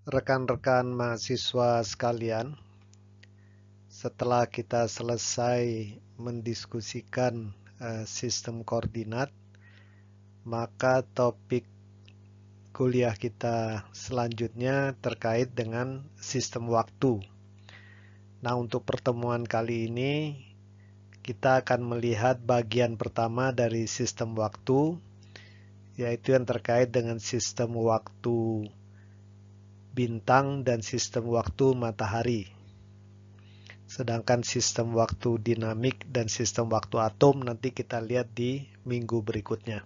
Rekan-rekan mahasiswa sekalian, setelah kita selesai mendiskusikan sistem koordinat, maka topik kuliah kita selanjutnya terkait dengan sistem waktu. Nah, untuk pertemuan kali ini kita akan melihat bagian pertama dari sistem waktu, yaitu yang terkait dengan sistem waktu bintang dan sistem waktu matahari. Sedangkan sistem waktu dinamik dan sistem waktu atom nanti kita lihat di minggu berikutnya.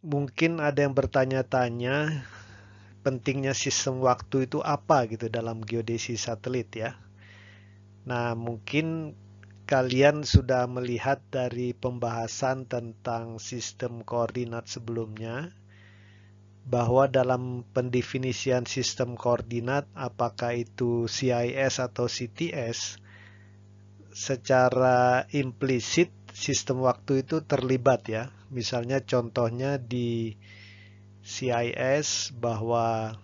Mungkin ada yang bertanya-tanya pentingnya sistem waktu itu apa gitu dalam geodesi satelit ya. Nah, mungkin kalian sudah melihat dari pembahasan tentang sistem koordinat sebelumnya bahwa dalam pendefinisian sistem koordinat apakah itu CIS atau CTS, secara implisit sistem waktu itu terlibat ya. Misalnya contohnya di CIS bahwa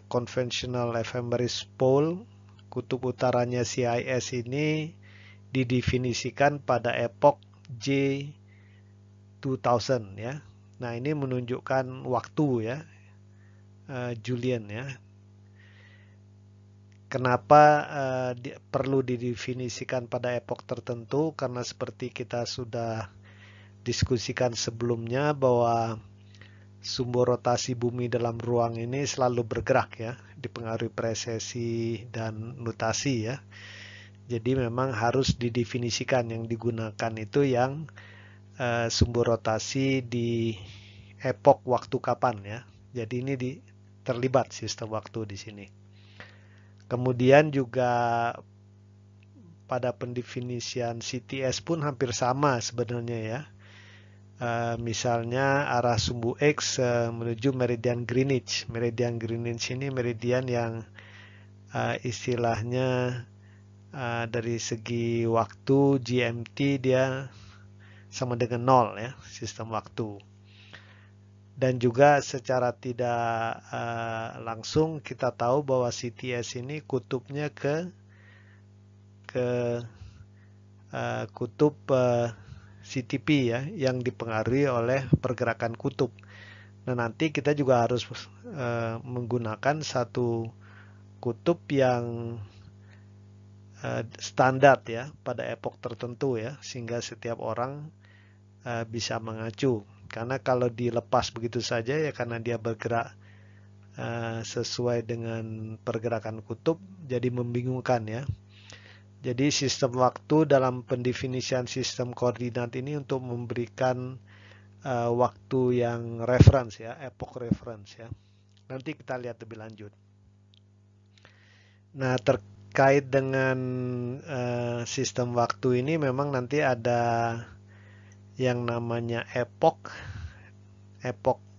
conventional ephemeris pole, kutub utaranya CIS ini didefinisikan pada epok J2000 ya. Nah, ini menunjukkan waktu ya, Julian ya. Kenapa perlu didefinisikan pada epok tertentu? Karena seperti kita sudah diskusikan sebelumnya bahwa sumbu rotasi bumi dalam ruang ini selalu bergerak ya, dipengaruhi presesi dan nutasi ya. Jadi memang harus didefinisikan yang digunakan itu yang sumbu rotasi di epok waktu kapan ya. Jadi ini terlibat sistem waktu di sini. Kemudian juga pada pendefinisian CTS pun hampir sama sebenarnya ya. Misalnya arah sumbu X menuju meridian Greenwich. Meridian Greenwich ini meridian yang istilahnya dari segi waktu GMT dia sama dengan 0 ya, sistem waktu. Dan juga secara tidak langsung kita tahu bahwa CTS ini kutubnya ke kutub CTP ya, yang dipengaruhi oleh pergerakan kutub. Nah, nanti kita juga harus menggunakan satu kutub yang standar ya pada epok tertentu ya, sehingga setiap orang bisa mengacu. Karena kalau dilepas begitu saja ya, karena dia bergerak sesuai dengan pergerakan kutub, jadi membingungkan ya. Jadi sistem waktu dalam pendefinisian sistem koordinat ini untuk memberikan waktu yang reference ya, epoch reference ya. Nanti kita lihat lebih lanjut. Nah, terkait dengan sistem waktu ini memang nanti ada yang namanya epoch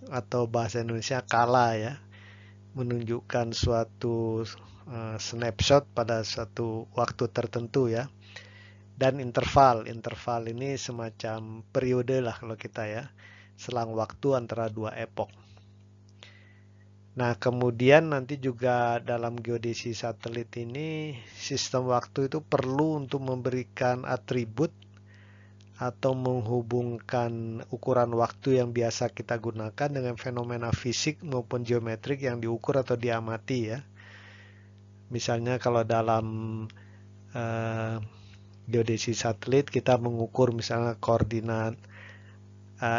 atau bahasa Indonesia kala ya, menunjukkan suatu snapshot pada suatu waktu tertentu ya. Dan interval ini semacam periode lah kalau kita ya, selang waktu antara dua epok. Nah, kemudian nanti juga dalam geodesi satelit ini sistem waktu itu perlu untuk memberikan atribut atau menghubungkan ukuran waktu yang biasa kita gunakan dengan fenomena fisik maupun geometrik yang diukur atau diamati ya. Misalnya kalau dalam geodesi satelit kita mengukur misalnya koordinat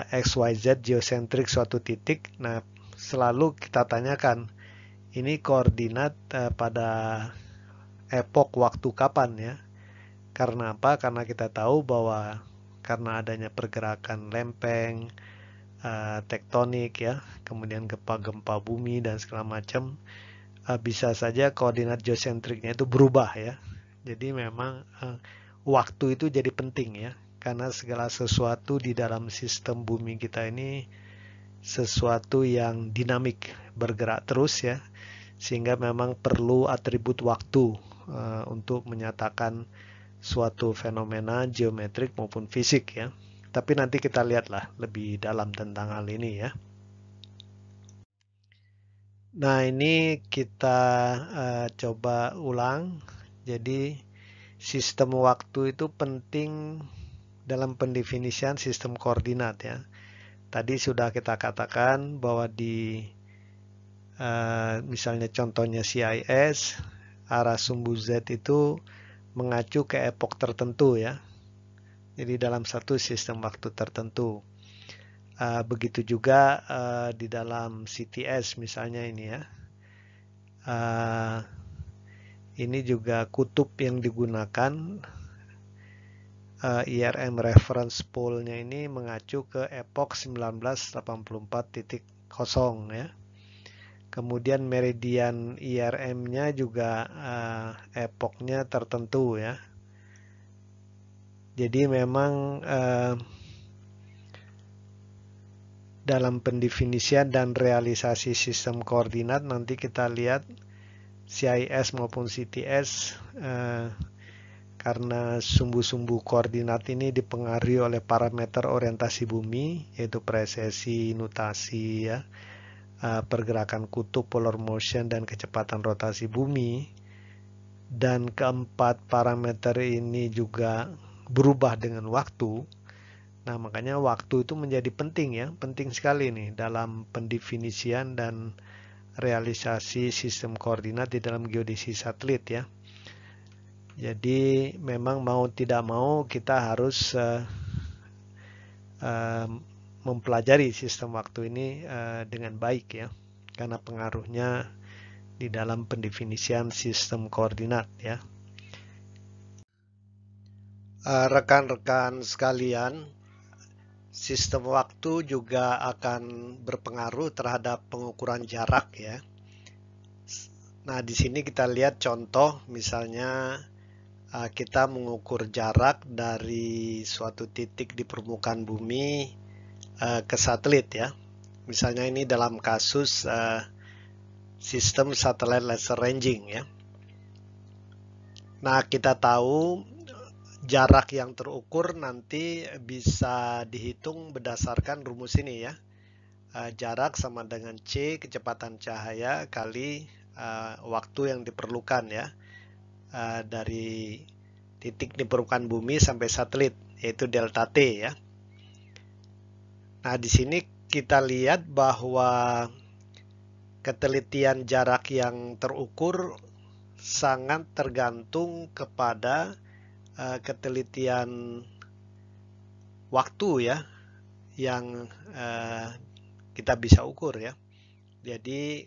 XYZ geosentrik suatu titik. Nah, selalu kita tanyakan, ini koordinat pada epok waktu kapan ya. Karena apa? Karena kita tahu bahwa karena adanya pergerakan lempeng, tektonik ya, kemudian gempa-gempa bumi dan segala macam, bisa saja koordinat geosentriknya itu berubah ya. Jadi memang waktu itu jadi penting ya, karena segala sesuatu di dalam sistem bumi kita ini sesuatu yang dinamik, bergerak terus ya, sehingga memang perlu atribut waktu untuk menyatakan suatu fenomena geometrik maupun fisik ya. Tapi nanti kita lihatlah lebih dalam tentang hal ini ya. Nah, ini kita coba ulang. Jadi sistem waktu itu penting dalam pendefinisian sistem koordinat ya. Tadi sudah kita katakan bahwa di misalnya contohnya CIS, arah sumbu Z itu mengacu ke epok tertentu ya. Jadi dalam satu sistem waktu tertentu. Begitu juga di dalam CTS misalnya ini ya. Ini juga kutub yang digunakan IRM reference pool-nya ini mengacu ke epok 1984.0 ya. Kemudian meridian IRM-nya juga epoknya tertentu ya. Jadi memang dalam pendefinisian dan realisasi sistem koordinat nanti kita lihat CIS maupun CTS karena sumbu-sumbu koordinat ini dipengaruhi oleh parameter orientasi bumi yaitu presesi, nutasi ya, pergerakan kutub, polar motion dan kecepatan rotasi bumi. Dan keempat parameter ini juga berubah dengan waktu. Nah, makanya waktu itu menjadi penting ya, penting sekali nih dalam pendefinisian dan realisasi sistem koordinat di dalam geodesi satelit ya. Jadi memang mau tidak mau kita harus mempelajari sistem waktu ini dengan baik ya, karena pengaruhnya di dalam pendefinisian sistem koordinat ya. Rekan-rekan sekalian, sistem waktu juga akan berpengaruh terhadap pengukuran jarak ya. Nah, di sini kita lihat contoh misalnya kita mengukur jarak dari suatu titik di permukaan bumi ke satelit ya. Misalnya ini dalam kasus sistem satellite laser ranging ya. Nah, kita tahu jarak yang terukur nanti bisa dihitung berdasarkan rumus ini ya. Jarak sama dengan C kecepatan cahaya kali waktu yang diperlukan ya. Dari titik di permukaan bumi sampai satelit yaitu delta T ya. Nah, di sini kita lihat bahwa ketelitian jarak yang terukur sangat tergantung kepada ketelitian waktu ya yang kita bisa ukur ya. Jadi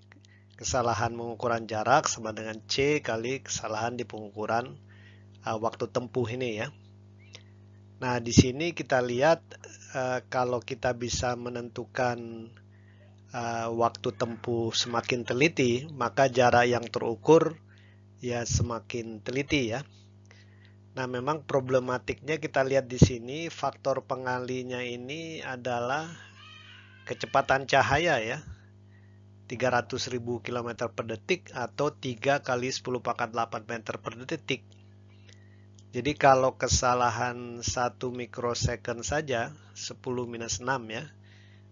kesalahan pengukuran jarak sama dengan C kali kesalahan di pengukuran waktu tempuh ini ya. Nah, di sini kita lihat kalau kita bisa menentukan waktu tempuh semakin teliti, maka jarak yang terukur ya semakin teliti ya. Nah, memang problematiknya kita lihat di sini faktor pengalinya ini adalah kecepatan cahaya ya. 300.000 km per detik atau 3 kali 10 pangkat 8 meter per detik. Jadi kalau kesalahan 1 mikrosecond saja 10 minus 6 ya.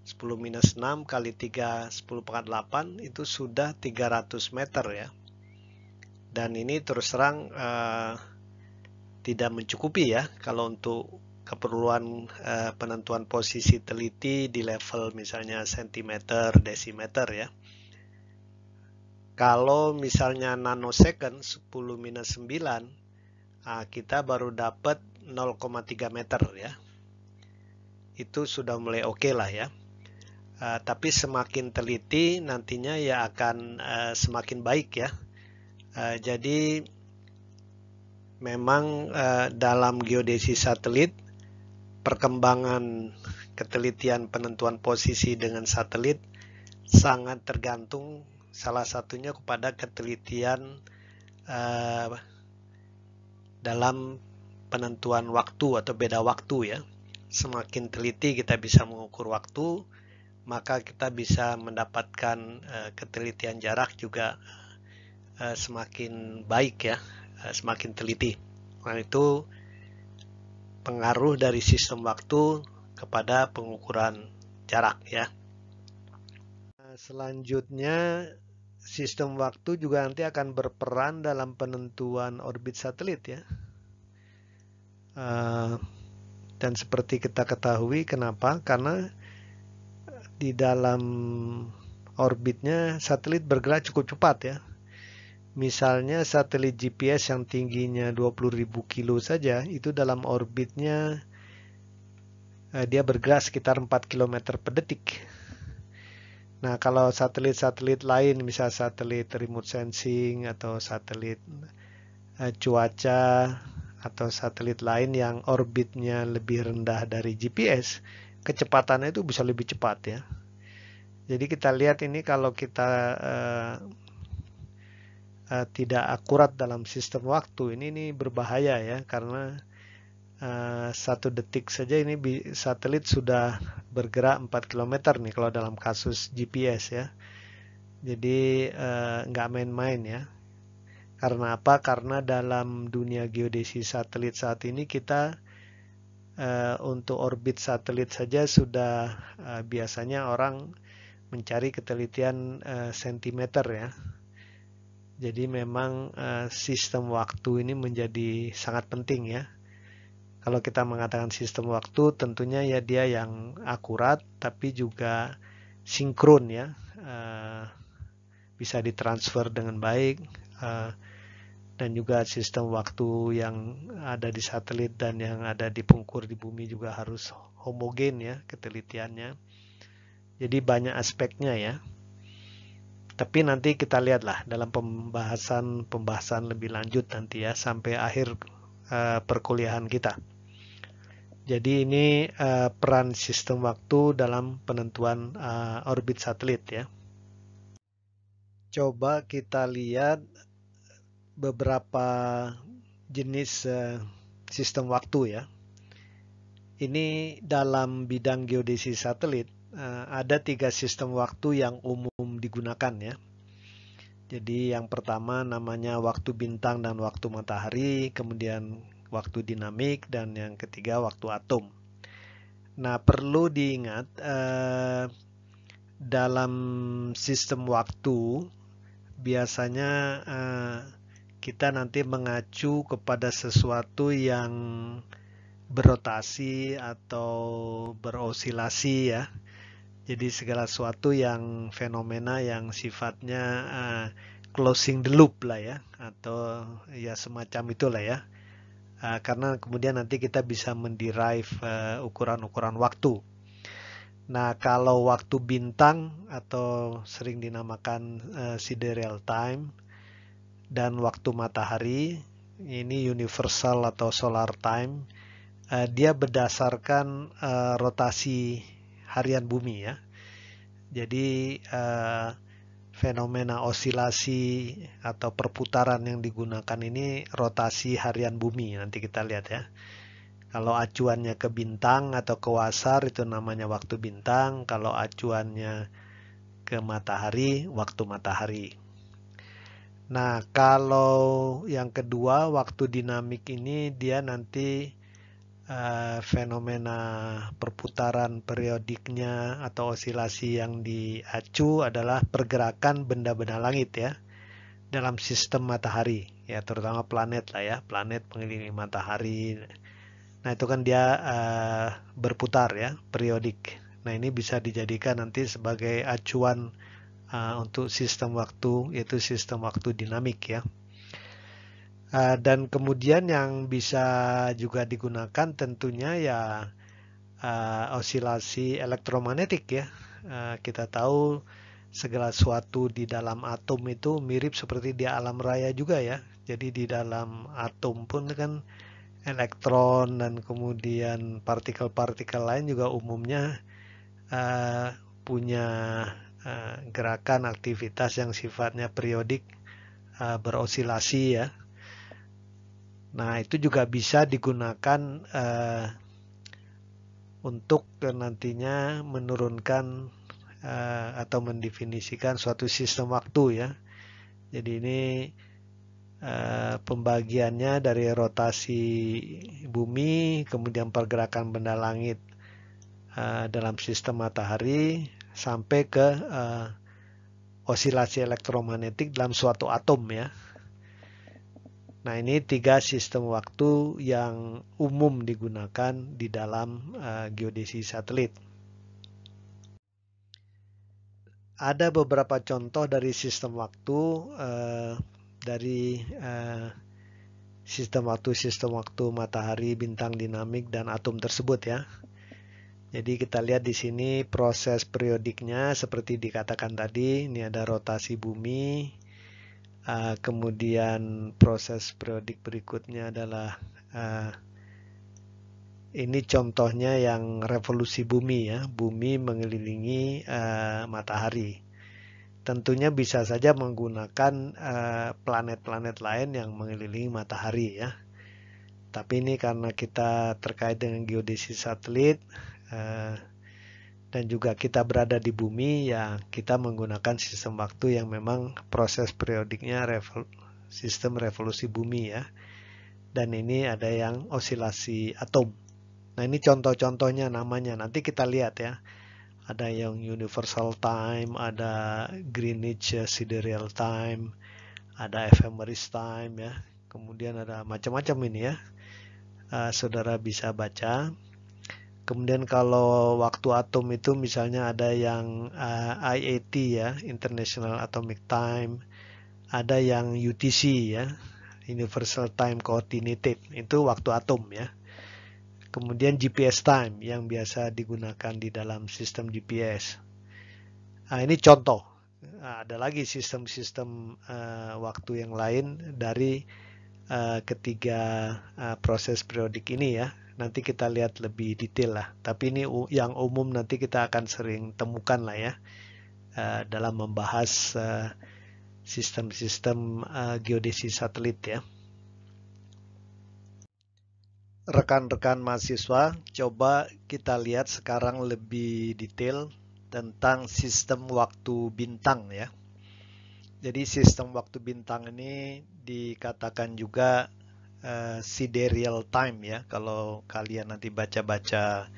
10 minus 6 kali 3 10 pangkat 8 itu sudah 300 meter ya. Dan ini terus terang tidak mencukupi ya kalau untuk keperluan penentuan posisi teliti di level misalnya sentimeter, desimeter ya. Kalau misalnya nanosecond 10 minus 9 kita baru dapat 0,3 meter ya. Itu sudah mulai oke lah ya. Tapi semakin teliti nantinya ya akan semakin baik ya. Jadi memang dalam geodesi satelit perkembangan ketelitian penentuan posisi dengan satelit sangat tergantung salah satunya kepada ketelitian dalam penentuan waktu atau beda waktu ya. Semakin teliti kita bisa mengukur waktu, maka kita bisa mendapatkan ketelitian jarak juga semakin baik ya. Semakin teliti. Nah, itu pengaruh dari sistem waktu kepada pengukuran jarak ya. Selanjutnya, sistem waktu juga nanti akan berperan dalam penentuan orbit satelit ya. Dan seperti kita ketahui, kenapa? Karena di dalam orbitnya satelit bergerak cukup cepat ya. Misalnya satelit GPS yang tingginya 20.000 kilo saja, itu dalam orbitnya dia bergerak sekitar 4 km per detik. Nah, kalau satelit-satelit lain, misal satelit remote sensing atau satelit cuaca atau satelit lain yang orbitnya lebih rendah dari GPS, kecepatannya itu bisa lebih cepat ya. Jadi kita lihat ini kalau kita tidak akurat dalam sistem waktu, ini berbahaya ya, karena 1 detik saja ini satelit sudah bergerak 4 km nih kalau dalam kasus GPS ya. Jadi nggak main-main ya. Karena apa? Karena dalam dunia geodesis satelit saat ini kita untuk orbit satelit saja sudah biasanya orang mencari ketelitian sentimeter ya. Jadi memang sistem waktu ini menjadi sangat penting ya. Kalau kita mengatakan sistem waktu, tentunya ya dia yang akurat, tapi juga sinkron ya, bisa ditransfer dengan baik, dan juga sistem waktu yang ada di satelit dan yang ada di pengukur di bumi juga harus homogen ya ketelitiannya. Jadi banyak aspeknya ya. Tapi nanti kita lihatlah dalam pembahasan lebih lanjut nanti ya sampai akhir perkuliahan kita. Jadi ini peran sistem waktu dalam penentuan orbit satelit ya. Coba kita lihat beberapa jenis sistem waktu ya. Ini dalam bidang geodesis satelit ada 3 sistem waktu yang umum digunakan ya. Jadi yang pertama namanya waktu bintang dan waktu matahari, kemudian waktu dinamik, dan yang ketiga waktu atom. Nah, perlu diingat dalam sistem waktu biasanya kita nanti mengacu kepada sesuatu yang berotasi atau berosilasi ya. Jadi segala sesuatu yang fenomena yang sifatnya closing the loop lah ya, atau ya semacam itulah ya. Karena kemudian nanti kita bisa menderive ukuran-ukuran waktu. Nah, kalau waktu bintang atau sering dinamakan sidereal time dan waktu matahari, ini universal atau solar time, dia berdasarkan rotasi harian bumi ya. Jadi fenomena osilasi atau perputaran yang digunakan ini rotasi harian bumi, nanti kita lihat ya. Kalau acuannya ke bintang atau ke quasar itu namanya waktu bintang, kalau acuannya ke matahari, waktu matahari. Nah, kalau yang kedua waktu dinamik ini dia nanti fenomena perputaran periodiknya atau osilasi yang diacu adalah pergerakan benda-benda langit ya dalam sistem matahari ya, terutama planet lah ya, planet mengelilingi matahari. Nah, itu kan dia berputar ya, periodik. Nah, ini bisa dijadikan nanti sebagai acuan untuk sistem waktu, yaitu sistem waktu dinamik ya. Dan kemudian yang bisa juga digunakan tentunya ya osilasi elektromagnetik ya. Kita tahu segala sesuatu di dalam atom itu mirip seperti di alam raya juga ya. Jadi di dalam atom pun kan elektron dan kemudian partikel-partikel lain juga umumnya punya gerakan aktivitas yang sifatnya periodik, berosilasi ya. Nah, itu juga bisa digunakan untuk nantinya menurunkan atau mendefinisikan suatu sistem waktu ya. Jadi ini pembagiannya dari rotasi bumi, kemudian pergerakan benda langit dalam sistem matahari sampai ke osilasi elektromagnetik dalam suatu atom ya. Nah, ini 3 sistem waktu yang umum digunakan di dalam geodesi satelit. Ada beberapa contoh dari sistem waktu dari sistem waktu matahari, bintang dinamik, dan atom tersebut ya. Jadi kita lihat di sini proses periodiknya seperti dikatakan tadi, ini ada rotasi bumi. Kemudian proses periodik berikutnya adalah ini contohnya yang revolusi bumi ya, bumi mengelilingi matahari. Tentunya bisa saja menggunakan planet-planet lain yang mengelilingi matahari ya. Tapi ini karena kita terkait dengan geodesi satelit dan juga kita berada di bumi ya, kita menggunakan sistem waktu yang memang proses periodiknya sistem revolusi bumi ya. Dan ini ada yang osilasi atom. Nah, ini contoh-contohnya namanya. Nanti kita lihat ya. Ada yang universal time, ada Greenwich sidereal time, ada ephemeris time ya. Kemudian ada macam-macam ini ya. Saudara bisa baca. Kemudian kalau waktu atom itu misalnya ada yang IAT ya, International Atomic Time. Ada yang UTC ya, Universal Time Coordinated, itu waktu atom ya. Kemudian GPS time yang biasa digunakan di dalam sistem GPS. Nah, ini contoh. Nah, ada lagi sistem-sistem waktu yang lain dari ketiga proses periodik ini ya. Nanti kita lihat lebih detail lah. Tapi ini yang umum nanti kita akan sering temukan lah ya dalam membahas sistem-sistem geodesi satelit ya. Rekan-rekan mahasiswa, coba kita lihat sekarang lebih detail tentang sistem waktu bintang ya. Jadi sistem waktu bintang ini dikatakan juga sidereal time ya. Kalau kalian nanti baca-baca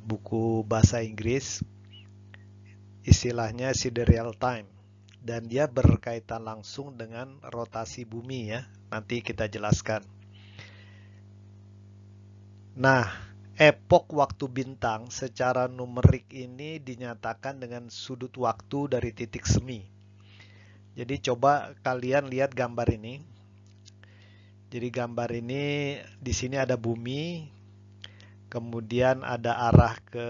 buku bahasa Inggris, istilahnya sidereal time. Dan dia berkaitan langsung dengan rotasi bumi ya. Nanti kita jelaskan. Nah, epok waktu bintang secara numerik ini dinyatakan dengan sudut waktu dari titik semi. Jadi coba kalian lihat gambar ini. Jadi gambar ini di sini ada bumi, kemudian ada arah ke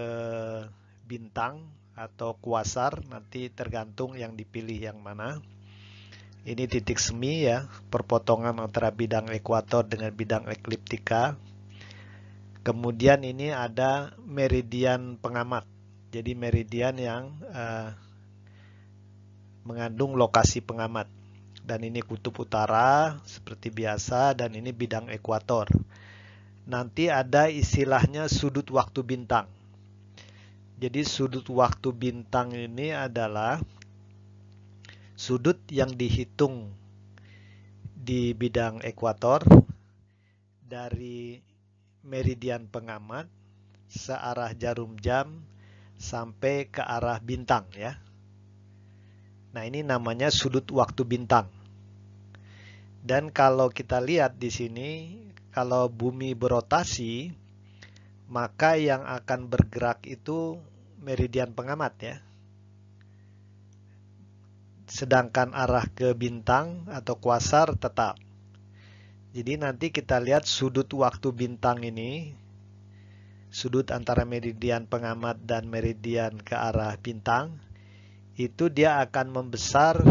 bintang atau kuasar, nanti tergantung yang dipilih yang mana. Ini titik semi ya, perpotongan antara bidang ekuator dengan bidang ekliptika. Kemudian ini ada meridian pengamat. Jadi meridian yang mengandung lokasi pengamat. Dan ini kutub utara seperti biasa, dan ini bidang ekuator. Nanti ada istilahnya sudut waktu bintang. Jadi sudut waktu bintang ini adalah sudut yang dihitung di bidang ekuator dari meridian pengamat searah jarum jam sampai ke arah bintang ya. Nah, ini namanya sudut waktu bintang. Dan kalau kita lihat di sini, kalau bumi berotasi, maka yang akan bergerak itu meridian pengamat ya. Sedangkan arah ke bintang atau kuasar tetap. Jadi nanti kita lihat sudut waktu bintang ini, sudut antara meridian pengamat dan meridian ke arah bintang, itu dia akan membesar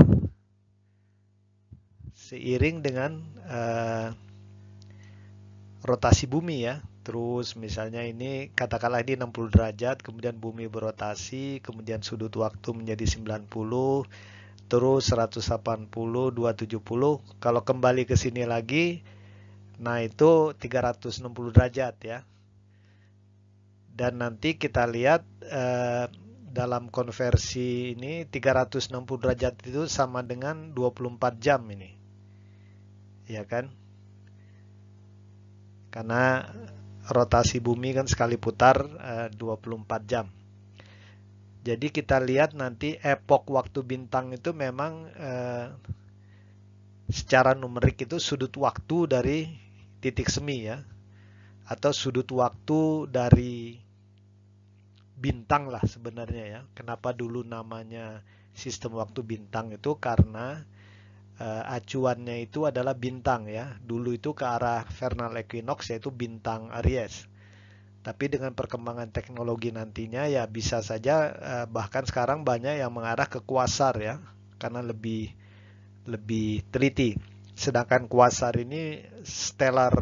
seiring dengan rotasi bumi ya. Terus misalnya ini katakanlah ini 60 derajat, kemudian bumi berotasi, kemudian sudut waktu menjadi 90, terus 180, 270. Kalau kembali ke sini lagi, nah itu 360 derajat ya. Dan nanti kita lihat dalam konversi ini 360 derajat itu sama dengan 24 jam ini. Ya kan? Karena rotasi bumi kan sekali putar 24 jam. Jadi kita lihat nanti epok waktu bintang itu memang secara numerik itu sudut waktu dari titik semi ya, atau sudut waktu dari bintang lah sebenarnya ya. Kenapa dulu namanya sistem waktu bintang itu karena acuannya itu adalah bintang ya. Dulu itu ke arah vernal equinox yaitu bintang Aries. Tapi dengan perkembangan teknologi nantinya ya bisa saja bahkan sekarang banyak yang mengarah ke kuasar ya, karena lebih teliti. Sedangkan kuasar ini stellar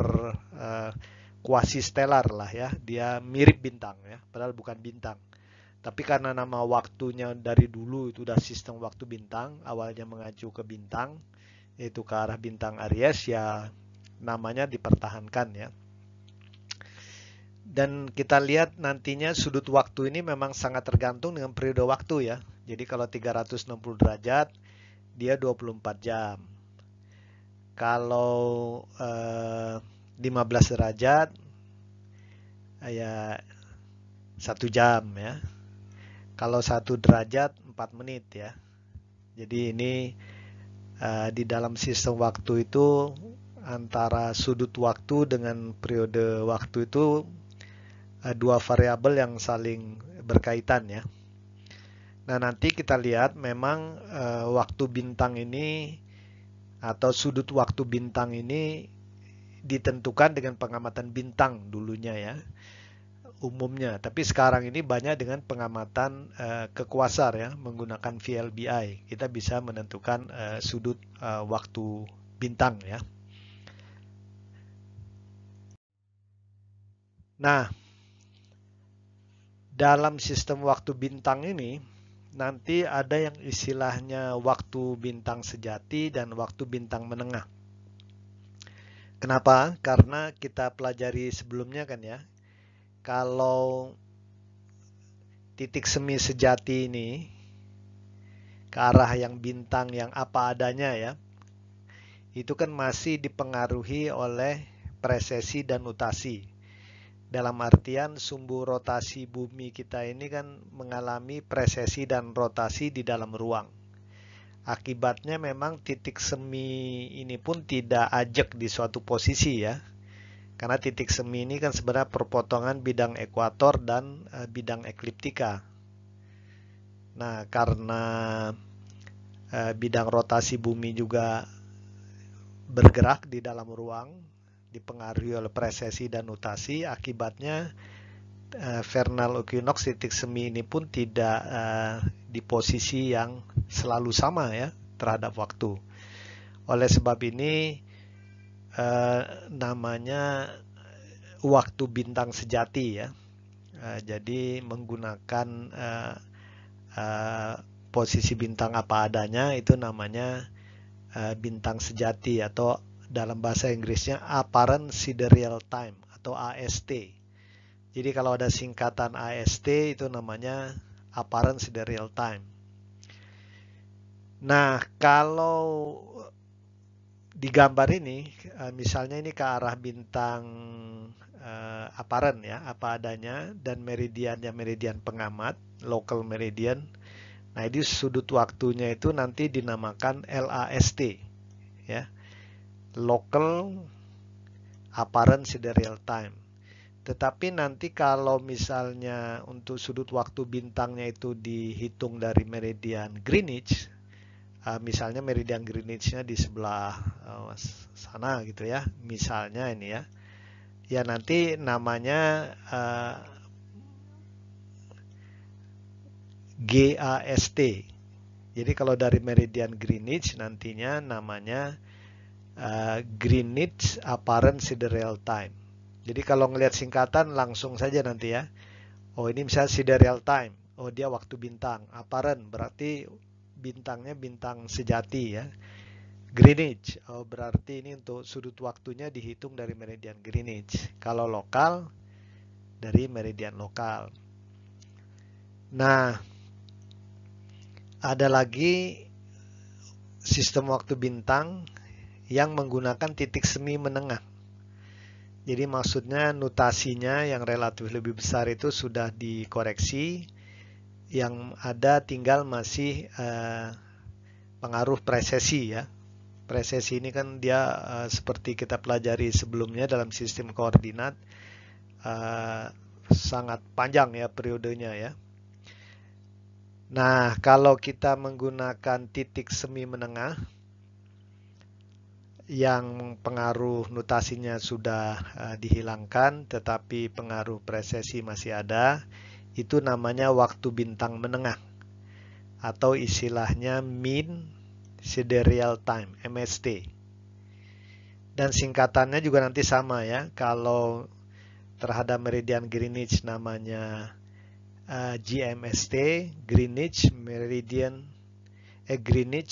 kuasi stellar lah ya, dia mirip bintang ya, padahal bukan bintang. Tapi karena nama waktunya dari dulu itu udah sistem waktu bintang, awalnya mengacu ke bintang, yaitu ke arah bintang Aries ya, namanya dipertahankan ya. Dan kita lihat nantinya sudut waktu ini memang sangat tergantung dengan periode waktu ya. Jadi kalau 360 derajat, dia 24 jam. Kalau 15 derajat, ya 1 jam ya. Kalau 1 derajat 4 menit ya. Jadi ini di dalam sistem waktu itu antara sudut waktu dengan periode waktu itu dua variabel yang saling berkaitan ya. Nah, nanti kita lihat memang waktu bintang ini atau sudut waktu bintang ini ditentukan dengan pengamatan bintang dulunya ya, umumnya. Tapi sekarang ini banyak dengan pengamatan kekuasar ya, menggunakan VLBI. Kita bisa menentukan sudut waktu bintang ya. Nah, dalam sistem waktu bintang ini nanti ada yang istilahnya waktu bintang sejati dan waktu bintang menengah. Kenapa? Karena kita pelajari sebelumnya kan ya, kalau titik semi sejati ini ke arah yang bintang yang apa adanya ya, itu kan masih dipengaruhi oleh presesi dan nutasi. Dalam artian sumbu rotasi bumi kita ini kan mengalami presesi dan rotasi di dalam ruang. Akibatnya memang titik semi ini pun tidak ajak di suatu posisi ya. Karena titik semi ini kan sebenarnya perpotongan bidang ekuator dan bidang ekliptika. Nah, karena bidang rotasi bumi juga bergerak di dalam ruang, dipengaruhi oleh presesi dan nutasi, akibatnya vernal equinox titik semi ini pun tidak di posisi yang selalu sama ya terhadap waktu. Oleh sebab ini namanya waktu bintang sejati ya. Jadi menggunakan posisi bintang apa adanya itu namanya bintang sejati, atau dalam bahasa Inggrisnya apparent sidereal time atau AST. Jadi kalau ada singkatan AST itu namanya apparent sidereal time. Nah, kalau di gambar ini misalnya ini ke arah bintang apparent ya, apa adanya, dan meridiannya meridian pengamat, local meridian. Nah, ini sudut waktunya itu nanti dinamakan LAST ya. Local apparent sidereal time. Tetapi nanti kalau misalnya untuk sudut waktu bintangnya itu dihitung dari meridian Greenwich, misalnya meridian Greenwich-nya di sebelah sana gitu ya, misalnya ini ya, ya nanti namanya GAST. Jadi kalau dari meridian Greenwich nantinya namanya Greenwich Apparent Sidereal Time. Jadi kalau ngelihat singkatan langsung saja nanti ya. Oh, ini misalnya sidereal time. Oh, dia waktu bintang. Apparent berarti bintangnya bintang sejati ya. Greenwich. Oh, berarti ini untuk sudut waktunya dihitung dari meridian Greenwich. Kalau lokal dari meridian lokal. Nah, ada lagi sistem waktu bintang yang menggunakan titik semi menengah. Jadi maksudnya notasinya yang relatif lebih besar itu sudah dikoreksi, yang ada tinggal masih pengaruh presesi ya. Presesi ini kan dia seperti kita pelajari sebelumnya dalam sistem koordinat, sangat panjang ya periodenya ya. Nah, kalau kita menggunakan titik semi menengah yang pengaruh notasinya sudah dihilangkan tetapi pengaruh presesi masih ada, itu namanya waktu bintang menengah atau istilahnya mean sidereal time, MST. Dan singkatannya juga nanti sama ya. Kalau terhadap meridian Greenwich namanya GMST, Greenwich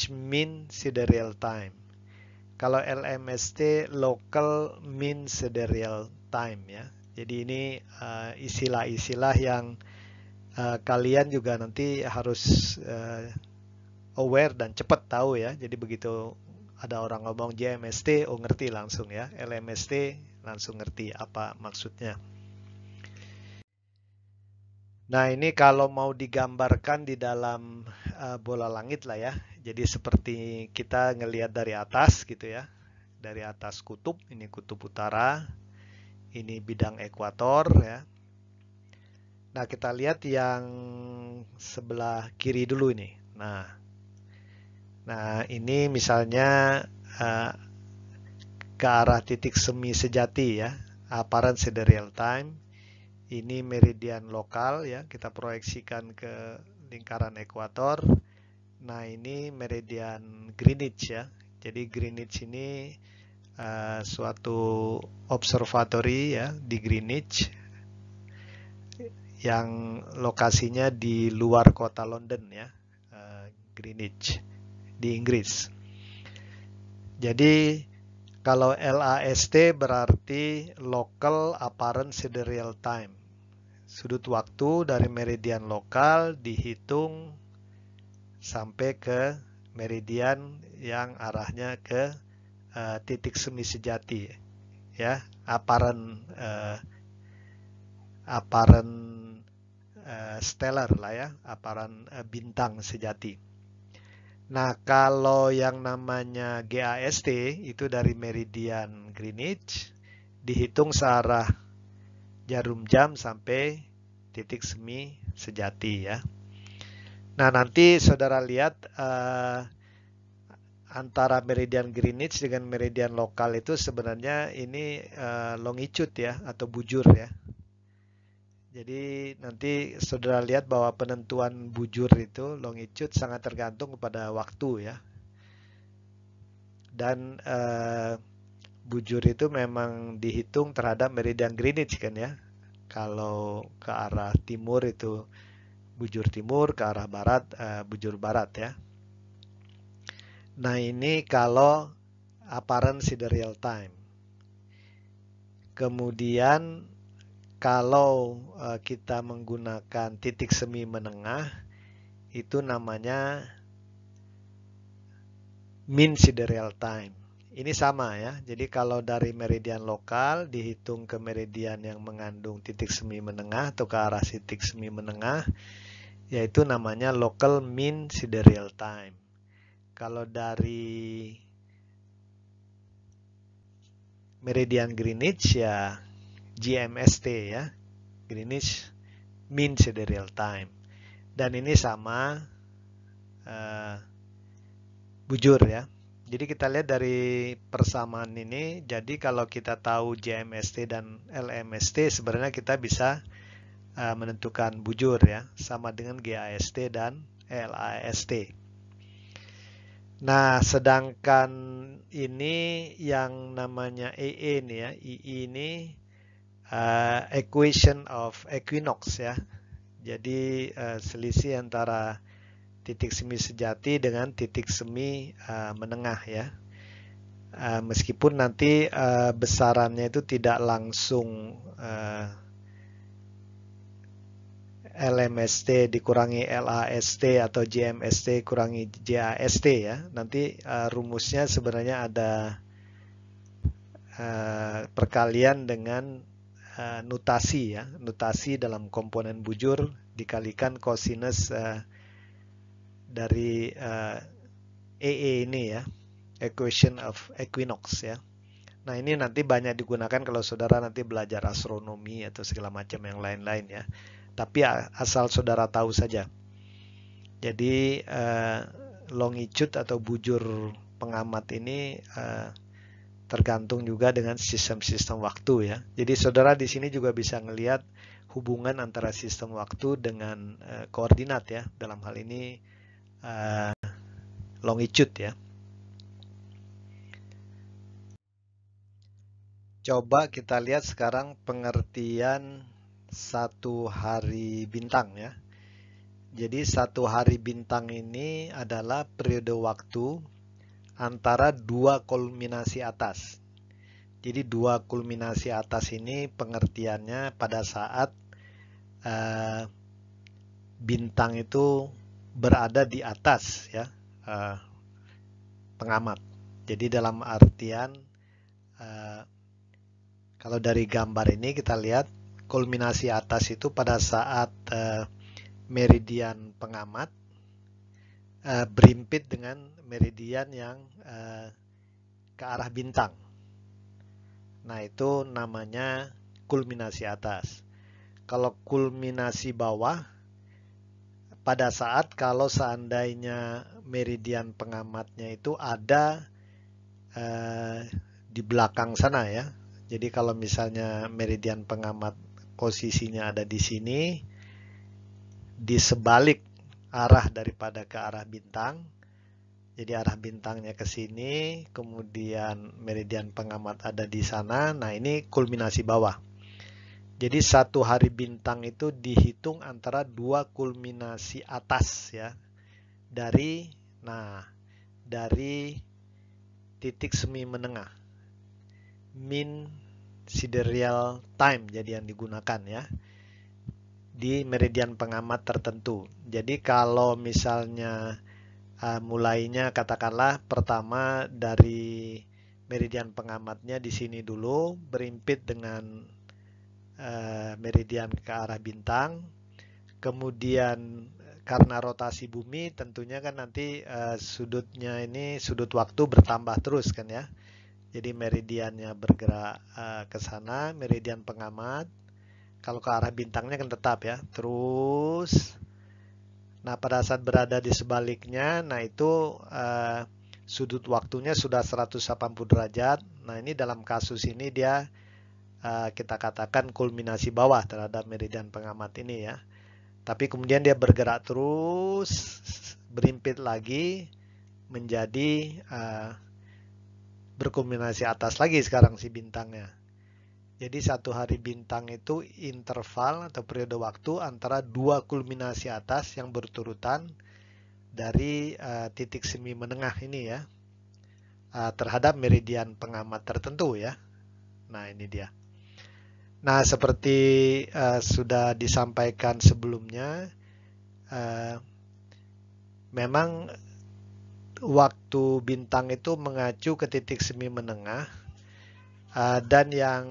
Mean Sidereal Time. Kalau LMST, Local Mean Sidereal Time ya. Jadi ini istilah-istilah yang kalian juga nanti harus aware dan cepat tahu ya. Jadi begitu ada orang ngomong GMST, oh ngerti langsung ya. LMST langsung ngerti apa maksudnya. Nah, ini kalau mau digambarkan di dalam bola langit lah ya. Jadi seperti kita ngelihat dari atas gitu ya. Dari atas kutub, ini kutub utara. Ini bidang ekuator ya. Nah, kita lihat yang sebelah kiri dulu ini. Nah, ini misalnya ke arah titik semi sejati ya. Apparent sidereal time. Ini meridian lokal ya, kita proyeksikan ke lingkaran ekuator. Nah, ini meridian Greenwich ya. Jadi Greenwich ini suatu observatory ya di Greenwich yang lokasinya di luar kota London ya, Greenwich di Inggris. Jadi kalau LAST berarti Local Apparent Sidereal Time. Sudut waktu dari meridian lokal dihitung sampai ke meridian yang arahnya ke titik semi sejati ya, apparent stellar lah ya, apparent bintang sejati. Nah, kalau yang namanya GAST itu dari meridian Greenwich dihitung searah jarum jam sampai titik semi sejati ya. Nah, nanti saudara lihat antara meridian Greenwich dengan meridian lokal itu sebenarnya ini longitude ya atau bujur ya. Jadi nanti saudara lihat bahwa penentuan bujur itu longitude sangat tergantung kepada waktu ya. Dan bujur itu memang dihitung terhadap meridian Greenwich kan ya. Kalau ke arah timur itu bujur timur, ke arah barat bujur barat ya. Nah, ini kalau apparent sidereal time. Kemudian kalau kita menggunakan titik semi menengah itu namanya mean sidereal time. Ini sama ya. Jadi kalau dari meridian lokal dihitung ke meridian yang mengandung titik semi menengah atau ke arah titik semi menengah, yaitu namanya local mean sidereal time. Kalau dari meridian Greenwich ya GMST ya, Greenwich Mean Sidereal Time. Dan ini sama bujur ya. Jadi kita lihat dari persamaan ini, jadi kalau kita tahu GMST dan LMST sebenarnya kita bisa menentukan bujur ya, sama dengan GAST dan LAST. Nah, sedangkan ini yang namanya EE nih ya, EE ini equation of equinox ya. Jadi selisih antara titik semi sejati dengan titik semi menengah ya. Meskipun nanti besarannya itu tidak langsung LMST dikurangi LAST atau GMST kurangi GAST ya. Nanti rumusnya sebenarnya ada perkalian dengan notasi ya, notasi dalam komponen bujur dikalikan kosinus dari EE ini ya, equation of equinox ya. Nah ini nanti banyak digunakan kalau saudara nanti belajar astronomi atau segala macam yang lain-lain ya. Tapi asal saudara tahu saja. Jadi longitude atau bujur pengamat ini tergantung juga dengan sistem-sistem waktu ya. Jadi saudara di sini juga bisa ngelihat hubungan antara sistem waktu dengan koordinat ya. Dalam hal ini longitude ya. Coba kita lihat sekarang pengertian satu hari bintang ya. Jadi satu hari bintang ini adalah periode waktu antara dua kulminasi atas. Jadi dua kulminasi atas ini pengertiannya pada saat bintang itu berada di atas ya, pengamat. Jadi dalam artian kalau dari gambar ini kita lihat kulminasi atas itu pada saat meridian pengamat berimpit dengan meridian yang ke arah bintang. Nah itu namanya kulminasi atas. Kalau kulminasi bawah, pada saat kalau seandainya meridian pengamatnya itu ada di belakang sana ya. Jadi kalau misalnya meridian pengamat posisinya ada di sini, di sebalik arah daripada ke arah bintang, jadi arah bintangnya ke sini, kemudian meridian pengamat ada di sana, nah ini kulminasi bawah. Jadi satu hari bintang itu dihitung antara dua kulminasi atas ya, dari titik semi menengah. Mean sidereal time jadi yang digunakan ya di meridian pengamat tertentu. Jadi kalau misalnya mulainya katakanlah pertama dari meridian pengamatnya di sini dulu berimpit dengan meridian ke arah bintang, kemudian karena rotasi bumi tentunya kan nanti sudutnya ini sudut waktu bertambah terus kan ya. Jadi meridiannya bergerak ke sana, meridian pengamat. Kalau ke arah bintangnya kan tetap ya. Terus, nah pada saat berada di sebaliknya, nah itu sudut waktunya sudah 180 derajat. Nah ini dalam kasus ini dia kita katakan kulminasi bawah terhadap meridian pengamat ini ya. Tapi kemudian dia bergerak terus, berimpit lagi menjadi berkulminasi atas lagi sekarang si bintangnya. Jadi satu hari bintang itu interval atau periode waktu antara dua kulminasi atas yang berturutan dari titik semi menengah ini ya, terhadap meridian pengamat tertentu ya. Nah ini dia. Nah seperti sudah disampaikan sebelumnya, memang waktu bintang itu mengacu ke titik semi menengah dan yang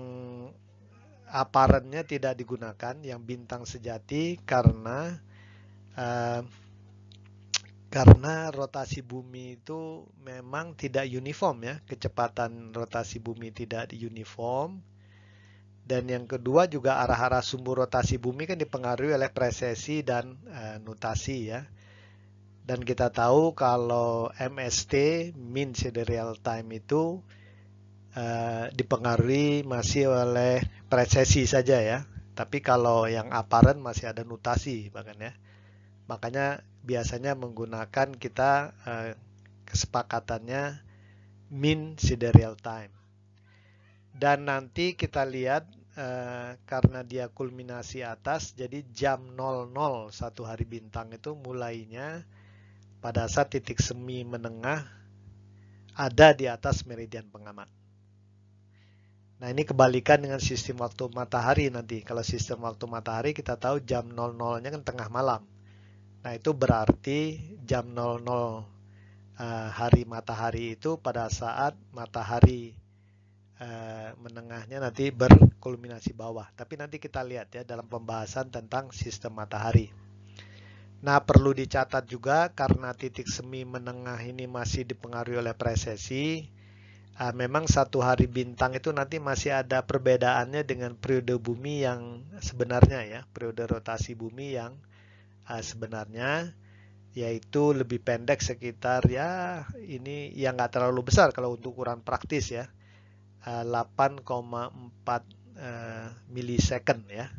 aparennya tidak digunakan, yang bintang sejati karena rotasi bumi itu memang tidak uniform ya, kecepatan rotasi bumi tidak uniform. Dan yang kedua juga arah-arah sumber rotasi bumi kan dipengaruhi oleh presesi dan nutasi ya. Dan kita tahu kalau MST, mean sidereal time itu dipengaruhi masih oleh presesi saja ya. Tapi kalau yang apparent masih ada nutasi bahkan ya. Makanya biasanya menggunakan kita kesepakatannya mean sidereal time. Dan nanti kita lihat karena dia kulminasi atas, jadi jam 00 satu hari bintang itu mulainya pada saat titik semi menengah ada di atas meridian pengamat. Nah ini kebalikan dengan sistem waktu matahari nanti. Kalau sistem waktu matahari kita tahu jam 00-nya kan tengah malam. Nah itu berarti jam 00 hari matahari itu pada saat matahari menengahnya nanti berkulminasi bawah. Tapi nanti kita lihat ya dalam pembahasan tentang sistem matahari. Nah, perlu dicatat juga karena titik semi menengah ini masih dipengaruhi oleh precesi. Memang satu hari bintang itu nanti masih ada perbedaannya dengan periode bumi yang sebenarnya ya, periode rotasi bumi yang sebenarnya, yaitu lebih pendek sekitar ya ini yang nggak terlalu besar kalau untuk ukuran praktis ya, 8,4 milisecond ya.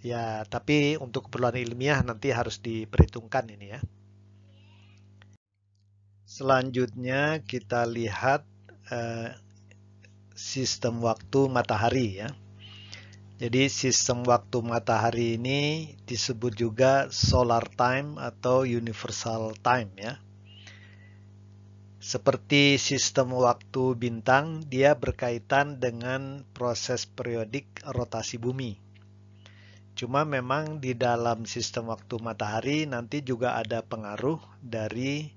Ya, tapi untuk keperluan ilmiah nanti harus diperhitungkan ini ya. Selanjutnya kita lihat sistem waktu matahari ya. Jadi sistem waktu matahari ini disebut juga solar time atau universal time ya. Seperti sistem waktu bintang, dia berkaitan dengan proses periodik rotasi bumi. Cuma memang di dalam sistem waktu matahari nanti juga ada pengaruh dari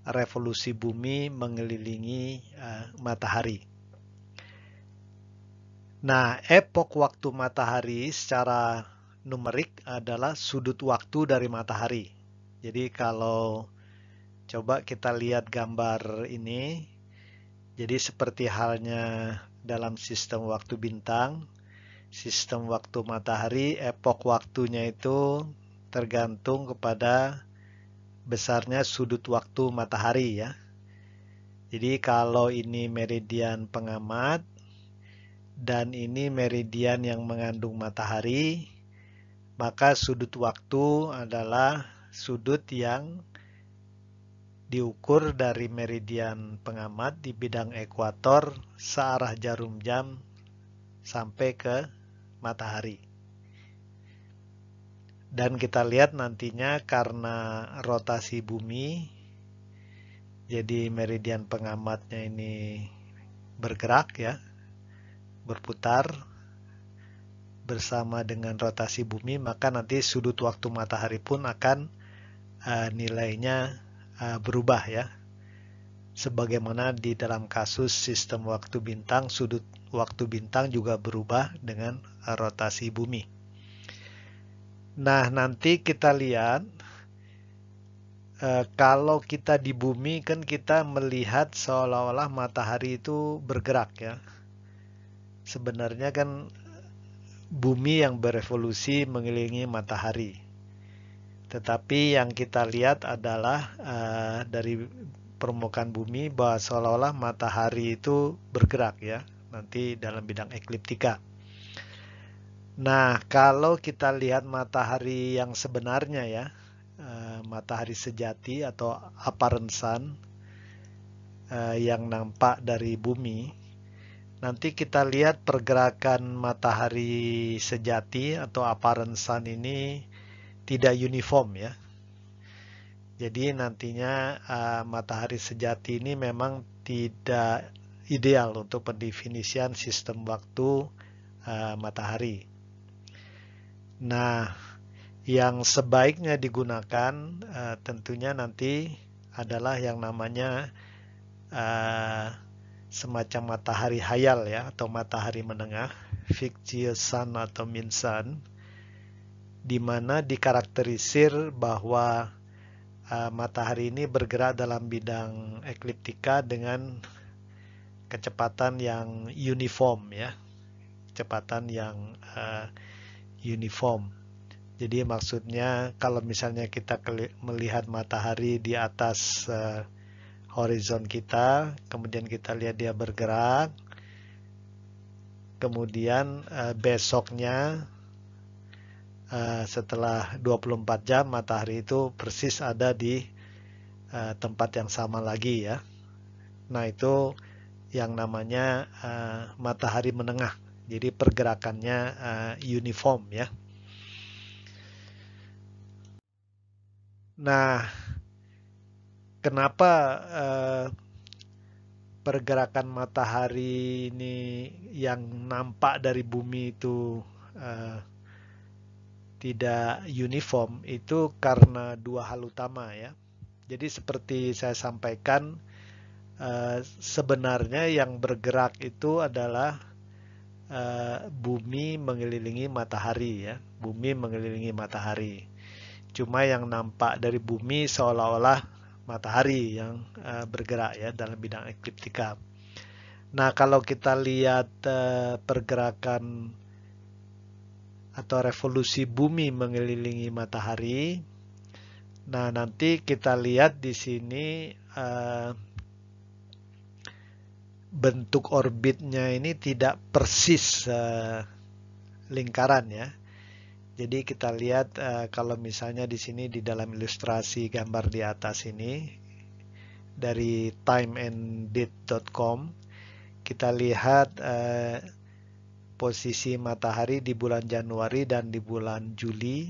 revolusi bumi mengelilingi matahari. Nah, epok waktu matahari secara numerik adalah sudut waktu dari matahari. Jadi kalau coba kita lihat gambar ini, jadi seperti halnya dalam sistem waktu bintang, sistem waktu matahari, epok waktunya itu tergantung kepada besarnya sudut waktu matahari ya. Jadi kalau ini meridian pengamat dan ini meridian yang mengandung matahari, maka sudut waktu adalah sudut yang diukur dari meridian pengamat di bidang ekuator searah jarum jam sampai ke matahari. Dan kita lihat nantinya karena rotasi bumi, jadi meridian pengamatnya ini bergerak ya, berputar bersama dengan rotasi bumi, maka nanti sudut waktu matahari pun akan nilainya berubah ya. Sebagaimana di dalam kasus sistem waktu bintang, sudut waktu bintang juga berubah dengan rotasi bumi. Nah, nanti kita lihat kalau kita di bumi kan kita melihat seolah-olah matahari itu bergerak ya. Sebenarnya kan bumi yang berevolusi mengelilingi matahari. Tetapi yang kita lihat adalah dari permukaan bumi bahwa seolah-olah matahari itu bergerak ya, nanti dalam bidang ekliptika. Nah, kalau kita lihat matahari yang sebenarnya ya, matahari sejati atau apparent sun yang nampak dari bumi, nanti kita lihat pergerakan matahari sejati atau apparent sun ini tidak uniform ya. Jadi nantinya matahari sejati ini memang tidak ideal untuk pendefinisian sistem waktu matahari. Nah, yang sebaiknya digunakan tentunya nanti adalah yang namanya semacam matahari hayal ya, atau matahari menengah, fictitious sun atau mean sun, di mana dikarakterisir bahwa matahari ini bergerak dalam bidang ekliptika dengan kecepatan yang uniform ya, kecepatan yang uniform. Jadi maksudnya kalau misalnya kita melihat matahari di atas horizon kita, kemudian kita lihat dia bergerak, kemudian besoknya setelah 24 jam matahari itu persis ada di tempat yang sama lagi ya. Nah, itu yang namanya matahari menengah. Jadi pergerakannya uniform ya. Nah, kenapa pergerakan matahari ini yang nampak dari bumi itu tidak uniform? Itu karena dua hal utama ya. Jadi seperti saya sampaikan, sebenarnya yang bergerak itu adalah bumi mengelilingi matahari ya, bumi mengelilingi matahari. Cuma yang nampak dari bumi seolah-olah matahari yang bergerak ya dalam bidang ekliptika. Nah, kalau kita lihat pergerakan atau revolusi bumi mengelilingi matahari, nah nanti kita lihat di sini bentuk orbitnya ini tidak persis lingkaran ya. Jadi kita lihat kalau misalnya di sini di dalam ilustrasi gambar di atas ini dari timeanddate.com, kita lihat posisi matahari di bulan Januari dan di bulan Juli.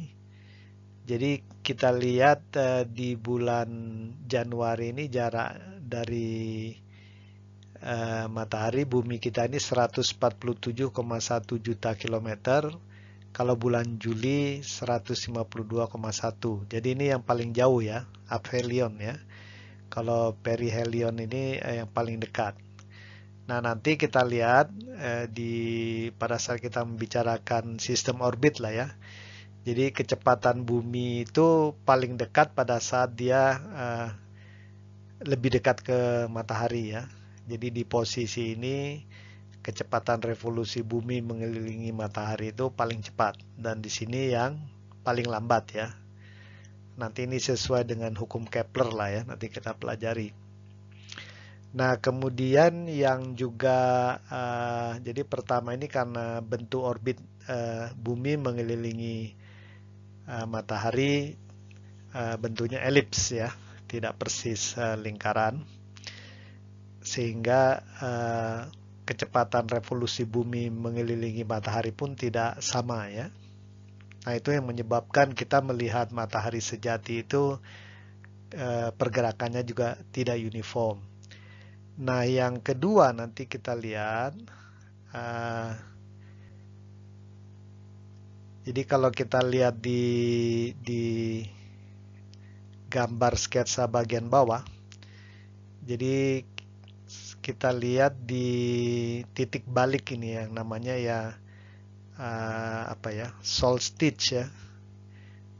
Jadi kita lihat di bulan Januari ini jarak dari matahari bumi kita ini 147,1 juta kilometer. Kalau bulan Juli 152,1. Jadi ini yang paling jauh ya, aphelion ya. Kalau perihelion ini yang paling dekat. Nah, nanti kita lihat pada saat kita membicarakan sistem orbit lah ya. Jadi kecepatan bumi itu paling dekat pada saat dia lebih dekat ke matahari ya. Jadi di posisi ini kecepatan revolusi bumi mengelilingi matahari itu paling cepat dan di sini yang paling lambat ya. Nanti ini sesuai dengan hukum Kepler lah ya, nanti kita pelajari. Nah, kemudian yang juga jadi pertama ini karena bentuk orbit bumi mengelilingi matahari bentuknya elips ya, tidak persis lingkaran, sehingga kecepatan revolusi bumi mengelilingi matahari pun tidak sama ya. Nah, itu yang menyebabkan kita melihat matahari sejati itu pergerakannya juga tidak uniform. Nah, yang kedua nanti kita lihat, jadi kalau kita lihat di gambar sketsa bagian bawah, jadi kita lihat di titik balik ini yang namanya ya solstice ya.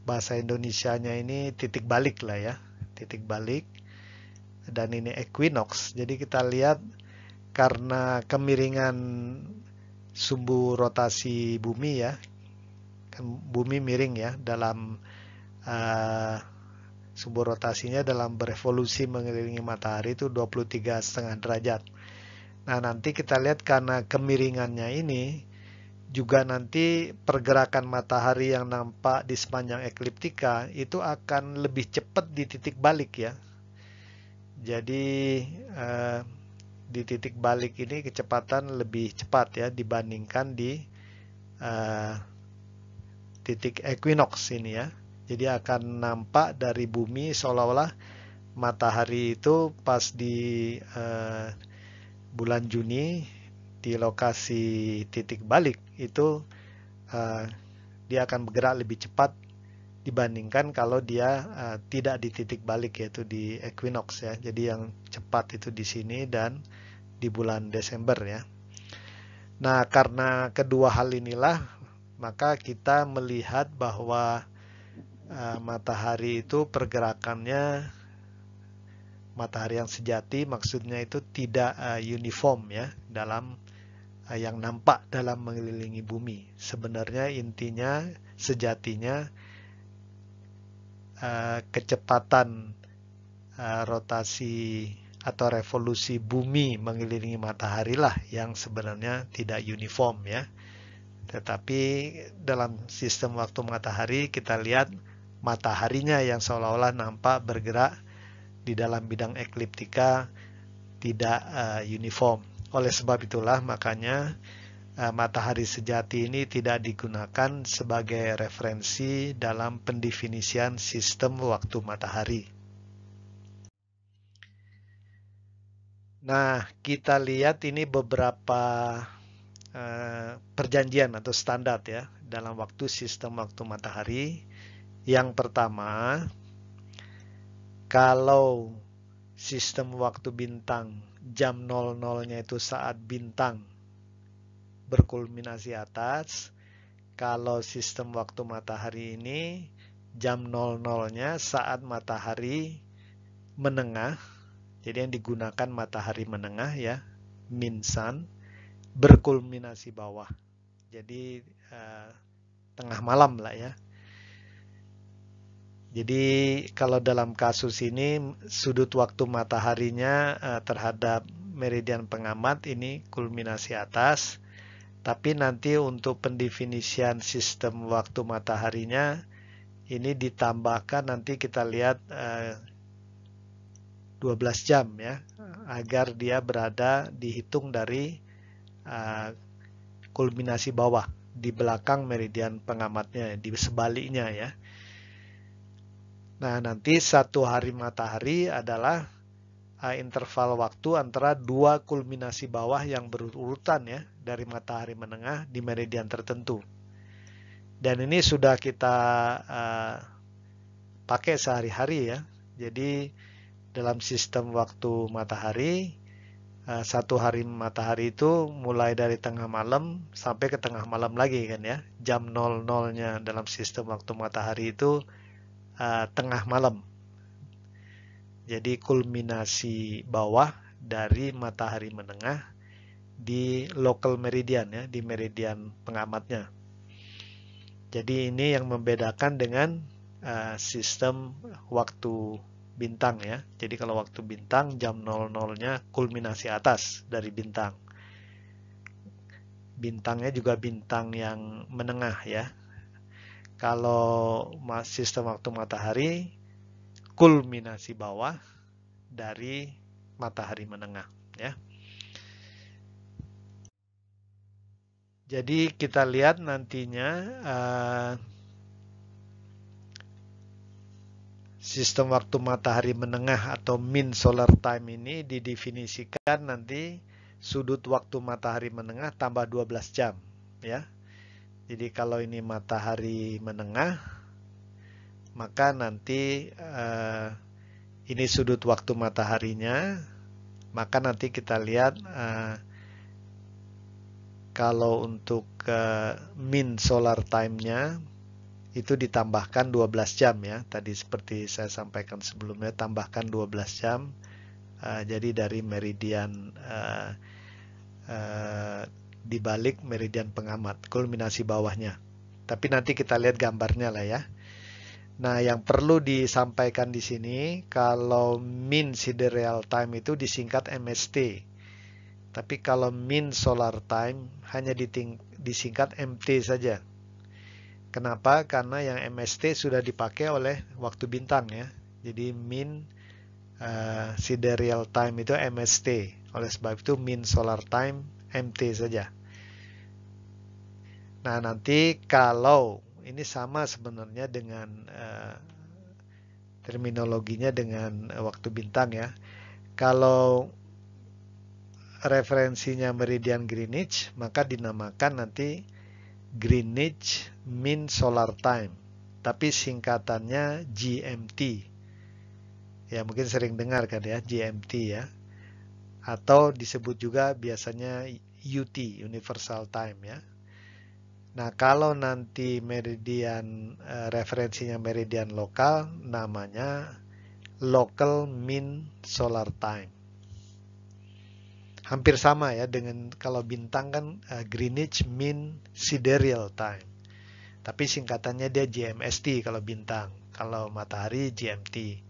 Bahasa Indonesianya ini titik balik lah ya, titik balik. Dan ini equinox. Jadi kita lihat karena kemiringan sumbu rotasi bumi ya, kan bumi miring ya dalam sumbu rotasinya dalam berevolusi mengelilingi matahari itu 23,5 derajat. Nah, nanti kita lihat karena kemiringannya ini juga nanti pergerakan matahari yang nampak di sepanjang ekliptika itu akan lebih cepat di titik balik ya. Jadi di titik balik ini kecepatan lebih cepat ya dibandingkan di titik equinox ini ya. Jadi akan nampak dari bumi seolah-olah matahari itu pas di bulan Juni di lokasi titik balik itu dia akan bergerak lebih cepat dibandingkan kalau dia tidak di titik balik yaitu di equinox ya. Jadi yang cepat itu di sini dan di bulan Desember ya. Nah, karena kedua hal inilah maka kita melihat bahwa matahari itu pergerakannya matahari yang sejati maksudnya itu tidak uniform ya dalam yang nampak dalam mengelilingi bumi. Sebenarnya intinya sejatinya kecepatan rotasi atau revolusi bumi mengelilingi matahari lah yang sebenarnya tidak uniform ya. Tetapi dalam sistem waktu matahari kita lihat mataharinya yang seolah-olah nampak bergerak di dalam bidang ekliptika tidak uniform. Oleh sebab itulah makanya matahari sejati ini tidak digunakan sebagai referensi dalam pendefinisian sistem waktu matahari. Nah, kita lihat ini beberapa perjanjian atau standar ya dalam waktu sistem waktu matahari. Yang pertama, kalau sistem waktu bintang jam 00-nya itu saat bintang berkulminasi atas. Kalau sistem waktu matahari ini jam 00-nya saat matahari menengah. Jadi yang digunakan matahari menengah ya, min sun, berkulminasi bawah. Jadi tengah malam lah ya. Jadi kalau dalam kasus ini sudut waktu mataharinya terhadap meridian pengamat ini kulminasi atas. Tapi nanti untuk pendefinisian sistem waktu mataharinya ini ditambahkan, nanti kita lihat 12 jam ya, agar dia berada dihitung dari kulminasi bawah di belakang meridian pengamatnya, di sebaliknya ya. Nah, nanti satu hari matahari adalah interval waktu antara dua kulminasi bawah yang berurutan ya, dari matahari menengah di meridian tertentu. Dan ini sudah kita pakai sehari-hari ya. Jadi dalam sistem waktu matahari, satu hari matahari itu mulai dari tengah malam sampai ke tengah malam lagi kan ya. Jam 00-nya dalam sistem waktu matahari itu tengah malam. Jadi kulminasi bawah dari matahari menengah di local meridian ya, di meridian pengamatnya. Jadi ini yang membedakan dengan sistem waktu bintang ya. Jadi kalau waktu bintang jam 00-nya kulminasi atas dari bintang. Bintangnya juga bintang yang menengah ya. Kalau sistem waktu matahari kulminasi bawah dari matahari menengah ya. Jadi kita lihat nantinya sistem waktu matahari menengah atau min solar time ini didefinisikan nanti sudut waktu matahari menengah tambah 12 jam ya. Jadi kalau ini matahari menengah, maka nanti ini sudut waktu mataharinya, maka nanti kita lihat kalau untuk min solar time-nya itu ditambahkan 12 jam ya. Tadi seperti saya sampaikan sebelumnya, tambahkan 12 jam. Jadi dari meridian di balik meridian pengamat, kulminasi bawahnya. Tapi nanti kita lihat gambarnya lah ya. Nah, yang perlu disampaikan di sini, kalau min sidereal time itu disingkat MST. Tapi kalau min solar time hanya disingkat MT saja. Kenapa? Karena yang MST sudah dipakai oleh waktu bintang ya. Jadi min sidereal time itu MST. Oleh sebab itu min solar time MT saja. Nah, nanti kalau ini sama sebenarnya dengan terminologinya dengan waktu bintang ya. Kalau referensinya meridian Greenwich, maka dinamakan nanti Greenwich Mean Solar Time. Tapi singkatannya GMT. Ya, mungkin sering dengar kan ya, GMT ya. Atau disebut juga biasanya UT, Universal Time ya. Nah, kalau nanti meridian referensinya meridian lokal, namanya Local Mean Solar Time. Hampir sama ya dengan kalau bintang kan Greenwich Mean Sidereal Time. Tapi singkatannya dia GMST kalau bintang. Kalau matahari GMT.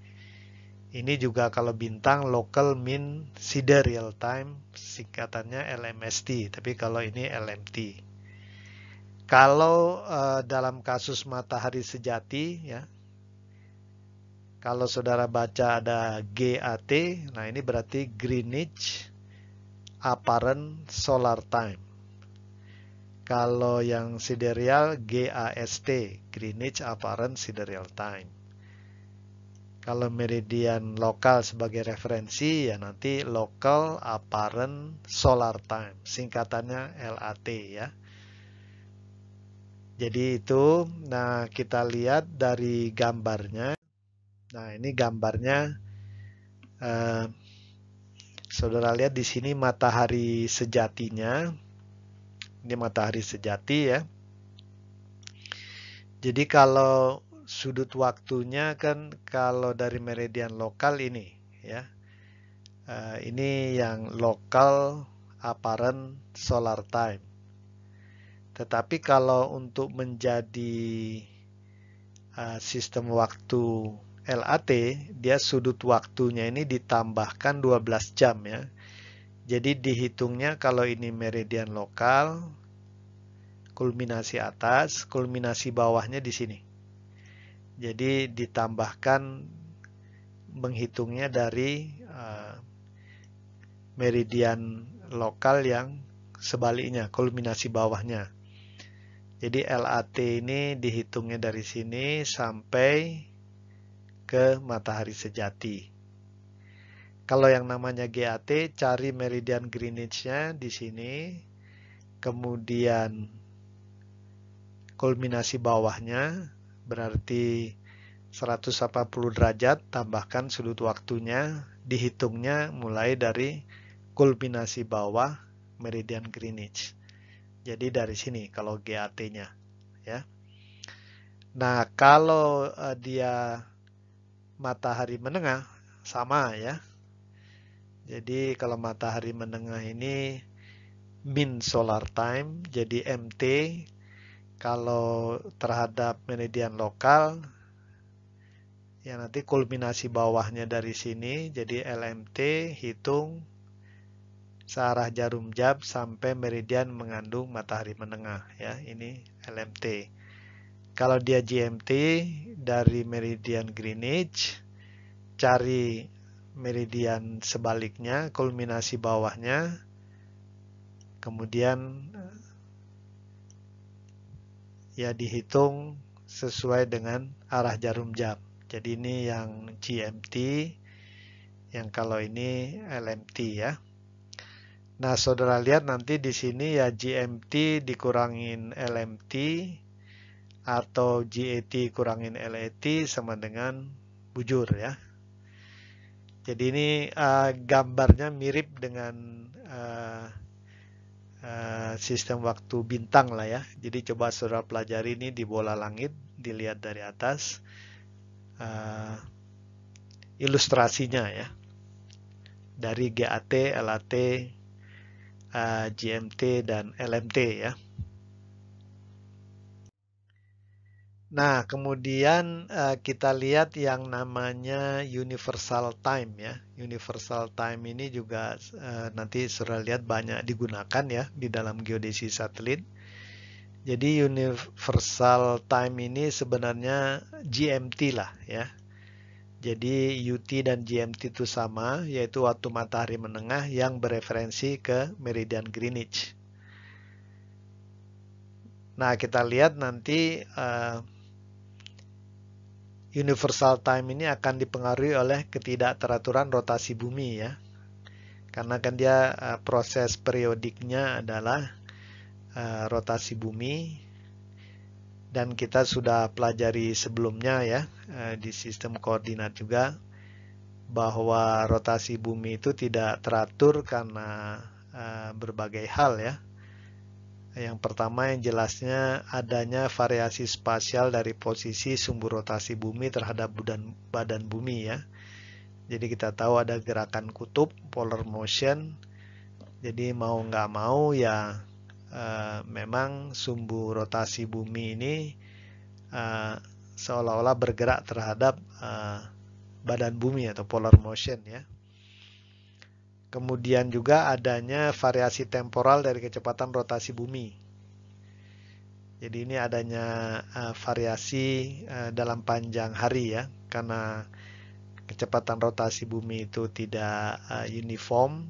Ini juga kalau bintang Local Mean Sidereal Time, singkatannya LMST. Tapi kalau ini LMT. Kalau dalam kasus matahari sejati ya, kalau saudara baca ada GAT, nah ini berarti Greenwich Apparent Solar Time. Kalau yang sidereal GAST, Greenwich Apparent Sidereal Time. Kalau meridian lokal sebagai referensi ya nanti Local Apparent Solar Time, singkatannya LAT ya. Jadi itu, nah kita lihat dari gambarnya. Nah ini gambarnya Eh, Saudara lihat di sini matahari sejatinya. Ini matahari sejati ya. Jadi kalau sudut waktunya kan kalau dari meridian lokal ini ya. Ini yang local apparent solar time. Tetapi kalau untuk menjadi sistem waktu LAT, dia sudut waktunya ini ditambahkan 12 jam ya. Jadi dihitungnya kalau ini meridian lokal, kulminasi atas, kulminasi bawahnya di sini. Jadi ditambahkan menghitungnya dari meridian lokal yang sebaliknya, kulminasi bawahnya. Jadi LAT ini dihitungnya dari sini sampai ke matahari sejati. Kalau yang namanya GAT, cari meridian Greenwich-nya di sini, kemudian kulminasi bawahnya, berarti 180 derajat, tambahkan sudut waktunya, dihitungnya mulai dari kulminasi bawah meridian Greenwich. Jadi dari sini kalau GAT-nya ya. Nah, kalau dia matahari menengah sama ya. Jadi kalau matahari menengah ini min solar time jadi MT. Kalau terhadap meridian lokal ya nanti kulminasi bawahnya dari sini jadi LMT, hitung searah jarum jam sampai meridian mengandung matahari menengah ya, ini LMT. Kalau dia GMT dari meridian Greenwich cari meridian sebaliknya, kulminasi bawahnya, kemudian ya dihitung sesuai dengan arah jarum jam. Jadi ini yang GMT, yang kalau ini LMT ya. Nah, saudara lihat nanti di sini ya GMT dikurangin LMT atau GAT kurangin LAT sama dengan bujur ya. Jadi ini gambarnya mirip dengan sistem waktu bintang lah ya. Jadi coba saudara pelajari ini di bola langit, dilihat dari atas ilustrasinya ya. Dari GAT, LAT, GMT, dan LMT ya. Nah, kemudian kita lihat yang namanya universal time ya. Universal time ini juga nanti saudara lihat banyak digunakan ya di dalam geodesi satelit. Jadi universal time ini sebenarnya GMT lah ya. Jadi UT dan GMT itu sama, yaitu waktu matahari menengah yang bereferensi ke meridian Greenwich. Nah, kita lihat nanti universal time ini akan dipengaruhi oleh ketidakteraturan rotasi bumi ya. Karena kan dia proses periodiknya adalah rotasi bumi, dan kita sudah pelajari sebelumnya ya di sistem koordinat juga bahwa rotasi bumi itu tidak teratur karena berbagai hal ya. Yang pertama yang jelasnya adanya variasi spasial dari posisi sumber rotasi bumi terhadap badan bumi ya. Jadi kita tahu ada gerakan kutub, polar motion. Jadi mau nggak mau ya memang sumber rotasi bumi ini seolah-olah bergerak terhadap badan bumi atau polar motion ya. Kemudian juga adanya variasi temporal dari kecepatan rotasi bumi. Jadi ini adanya variasi dalam panjang hari ya, karena kecepatan rotasi bumi itu tidak uniform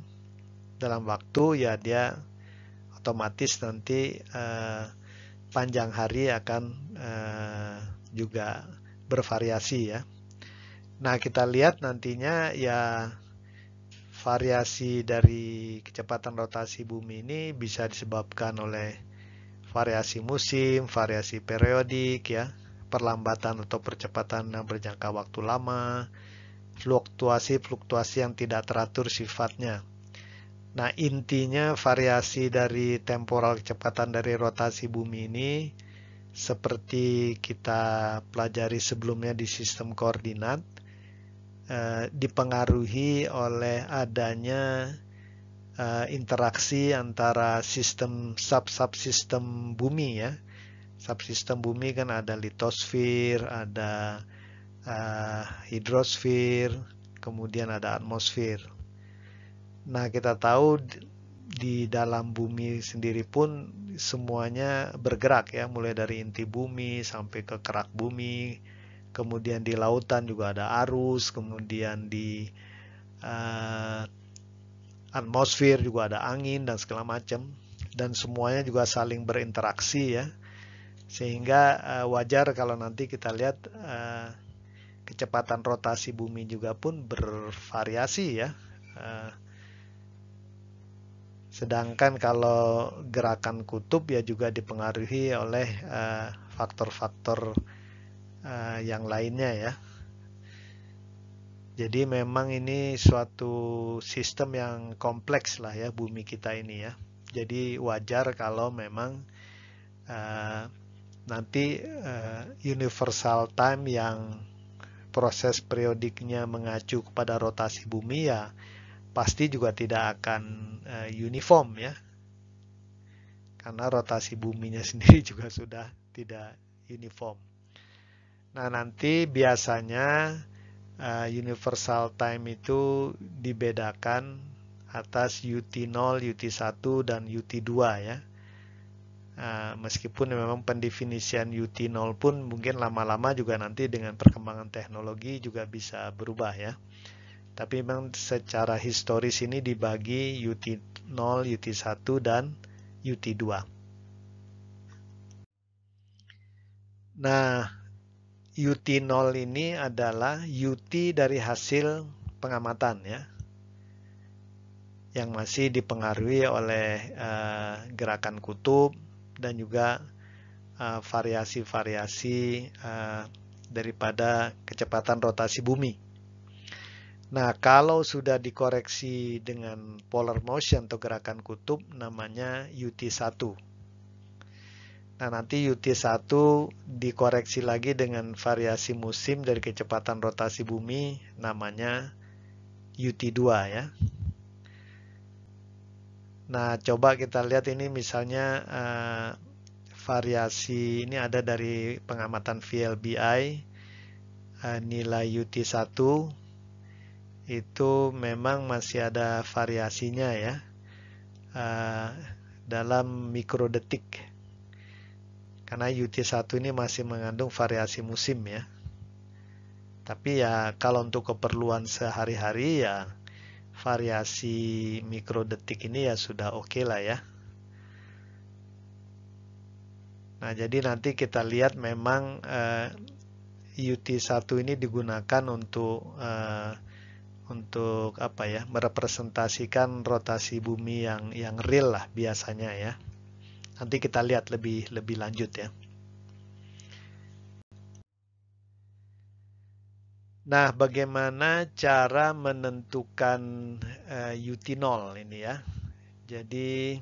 dalam waktu ya, dia otomatis nanti panjang hari akan juga bervariasi ya. Nah, kita lihat nantinya ya variasi dari kecepatan rotasi bumi ini bisa disebabkan oleh variasi musim, variasi periodik ya, perlambatan atau percepatan yang berjangka waktu lama, fluktuasi-fluktuasi yang tidak teratur sifatnya. Nah, intinya variasi dari temporal kecepatan dari rotasi bumi ini seperti kita pelajari sebelumnya di sistem koordinat, dipengaruhi oleh adanya interaksi antara subsistem bumi ya. Subsistem bumi kan ada litosfer, ada hidrosfer, kemudian ada atmosfer. Nah, kita tahu di dalam bumi sendiri pun semuanya bergerak ya, mulai dari inti bumi sampai ke kerak bumi. Kemudian di lautan juga ada arus, kemudian di atmosfer juga ada angin dan segala macam, dan semuanya juga saling berinteraksi ya, sehingga wajar kalau nanti kita lihat kecepatan rotasi bumi juga pun bervariasi ya. Sedangkan kalau gerakan kutub ya juga dipengaruhi oleh faktor-faktor yang lainnya ya. Jadi memang ini suatu sistem yang kompleks lah ya bumi kita ini ya. Jadi wajar kalau memang nanti universal time yang proses periodiknya mengacu kepada rotasi bumi ya pasti juga tidak akan uniform ya. Karena rotasi buminya sendiri juga sudah tidak uniform. Nah, nanti biasanya universal time itu dibedakan atas UT0, UT1, dan UT2 ya. Meskipun memang pendefinisian UT0 pun mungkin lama-lama juga nanti dengan perkembangan teknologi juga bisa berubah ya. Tapi memang secara historis ini dibagi UT0, UT1, dan UT2. Nah, UT0 ini adalah UT dari hasil pengamatan ya, yang masih dipengaruhi oleh gerakan kutub dan juga variasi-variasi daripada kecepatan rotasi bumi. Nah, kalau sudah dikoreksi dengan polar motion atau gerakan kutub, namanya UT1. Nah, nanti UT1 dikoreksi lagi dengan variasi musim dari kecepatan rotasi bumi, namanya UT2 ya. Nah, coba kita lihat ini misalnya variasi ini ada dari pengamatan VLBI, nilai UT1 itu memang masih ada variasinya ya, dalam mikrodetik. Karena UT1 ini masih mengandung variasi musim ya. Tapi ya kalau untuk keperluan sehari-hari ya variasi mikrodetik ini ya sudah oke lah ya. Nah, jadi nanti kita lihat memang UT1 ini digunakan untuk apa ya, merepresentasikan rotasi bumi yang real lah biasanya ya. Nanti kita lihat lebih lanjut ya. Nah, bagaimana cara menentukan UT0 ini ya? Jadi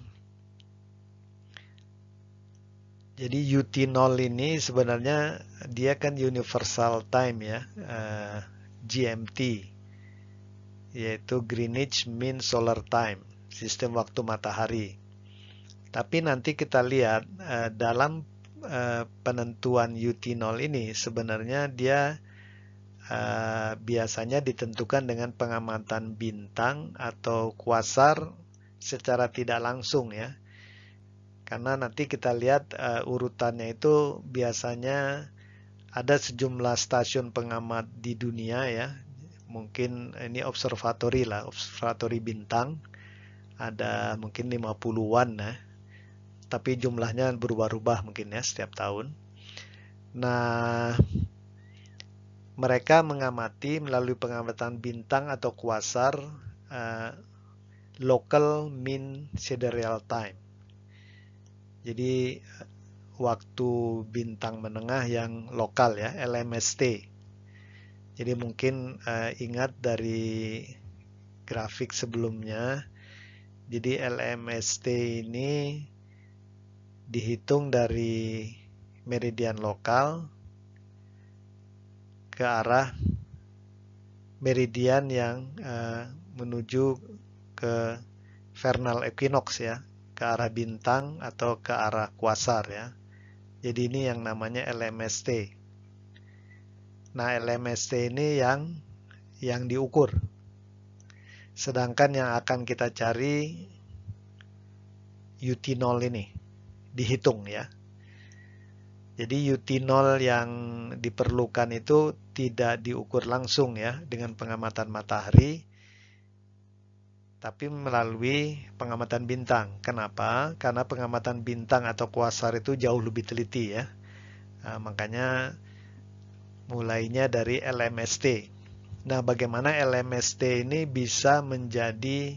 UT0 ini sebenarnya dia kan universal time ya, GMT, yaitu Greenwich Mean Solar Time, sistem waktu matahari. Tapi nanti kita lihat dalam penentuan UT0 ini sebenarnya dia biasanya ditentukan dengan pengamatan bintang atau kuasar secara tidak langsung ya. Karena nanti kita lihat urutannya itu biasanya ada sejumlah stasiun pengamat di dunia ya. Mungkin ini observatory lah, observatory bintang. Ada mungkin 50-an ya. Tapi jumlahnya berubah-ubah mungkin ya setiap tahun. Nah, mereka mengamati melalui pengamatan bintang atau kuasar local mean sidereal time. Jadi waktu bintang menengah yang lokal ya, LMST. Jadi mungkin ingat dari grafik sebelumnya, jadi LMST ini dihitung dari meridian lokal ke arah meridian yang menuju ke vernal equinox ya, ke arah bintang atau ke arah kuasar ya. Jadi ini yang namanya LMST. Nah, LMST ini yang diukur. Sedangkan yang akan kita cari UT0 ini dihitung ya. Jadi UT0 yang diperlukan itu tidak diukur langsung ya dengan pengamatan matahari, tapi melalui pengamatan bintang. Kenapa? Karena pengamatan bintang atau kuasar itu jauh lebih teliti ya. Nah, makanya mulainya dari LMST. Nah, bagaimana LMST ini bisa menjadi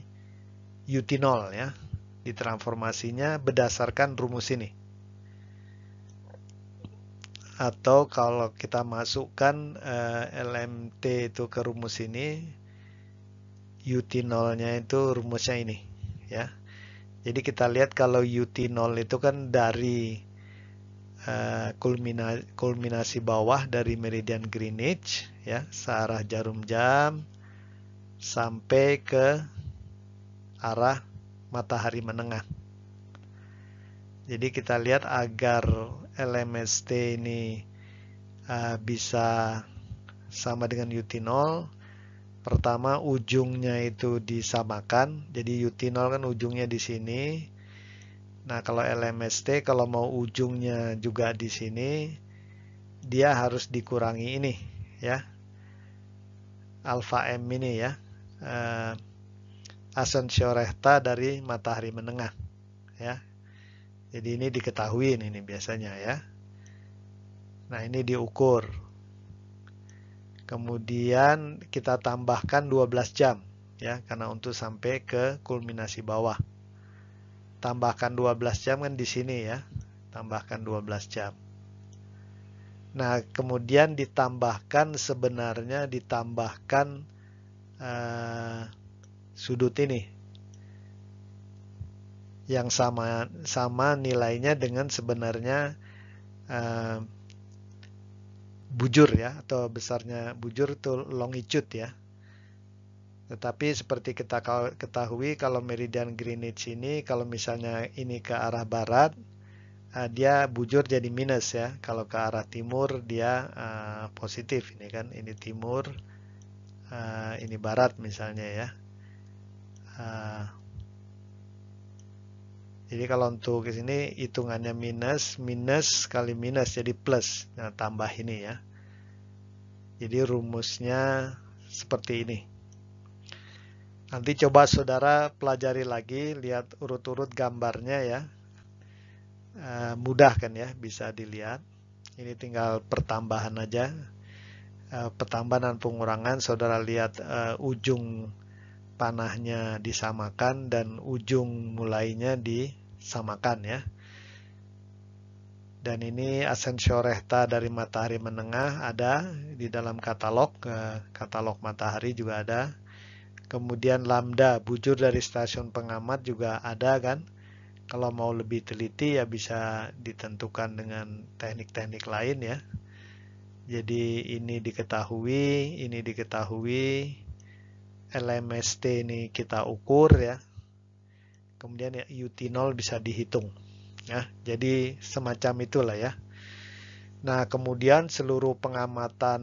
UT0 ya? Ditransformasinya berdasarkan rumus ini. Atau kalau kita masukkan LMT itu ke rumus ini, UT0-nya itu rumusnya ini ya. Jadi kita lihat kalau UT0 itu kan dari kulminasi bawah dari meridian Greenwich ya, searah jarum jam sampai ke arah matahari menengah. Jadi kita lihat agar LMST ini bisa sama dengan UT0, pertama ujungnya itu disamakan. Jadi UT0 kan ujungnya di sini. Nah, kalau LMST kalau mau ujungnya juga di sini, dia harus dikurangi ini ya. Alpha M ini ya. Ascensiorehta dari matahari menengah ya. Jadi ini diketahui ini biasanya ya. Nah, ini diukur. Kemudian kita tambahkan 12 jam ya, karena untuk sampai ke kulminasi bawah. Tambahkan 12 jam kan di sini ya. Tambahkan 12 jam. Nah, kemudian sebenarnya ditambahkan sudut ini yang sama nilainya dengan sebenarnya bujur ya, atau besarnya bujur itu longitude ya. Tetapi seperti kita ketahui kalau meridian Greenwich ini kalau misalnya ini ke arah barat, dia bujur jadi minus ya. Kalau ke arah timur dia positif, ini kan ini timur, ini barat misalnya ya. Jadi kalau untuk ke sini hitungannya minus kali minus jadi plus. Nah, tambah ini ya. Jadi rumusnya seperti ini. Nanti coba saudara pelajari lagi, lihat urut-urut gambarnya ya. Mudah kan ya, bisa dilihat. Ini tinggal pertambahan aja. Pertambahan dan pengurangan, saudara lihat ujung panahnya disamakan dan ujung mulainya disamakan ya. Dan ini ascensiorehta dari matahari menengah ada di dalam katalog matahari juga ada. Kemudian lambda bujur dari stasiun pengamat juga ada kan. Kalau mau lebih teliti ya bisa ditentukan dengan teknik-teknik lain ya. Jadi ini diketahui, LMST ini kita ukur ya. Kemudian ya UT0 bisa dihitung. Ya, jadi semacam itulah ya. Nah, kemudian seluruh pengamatan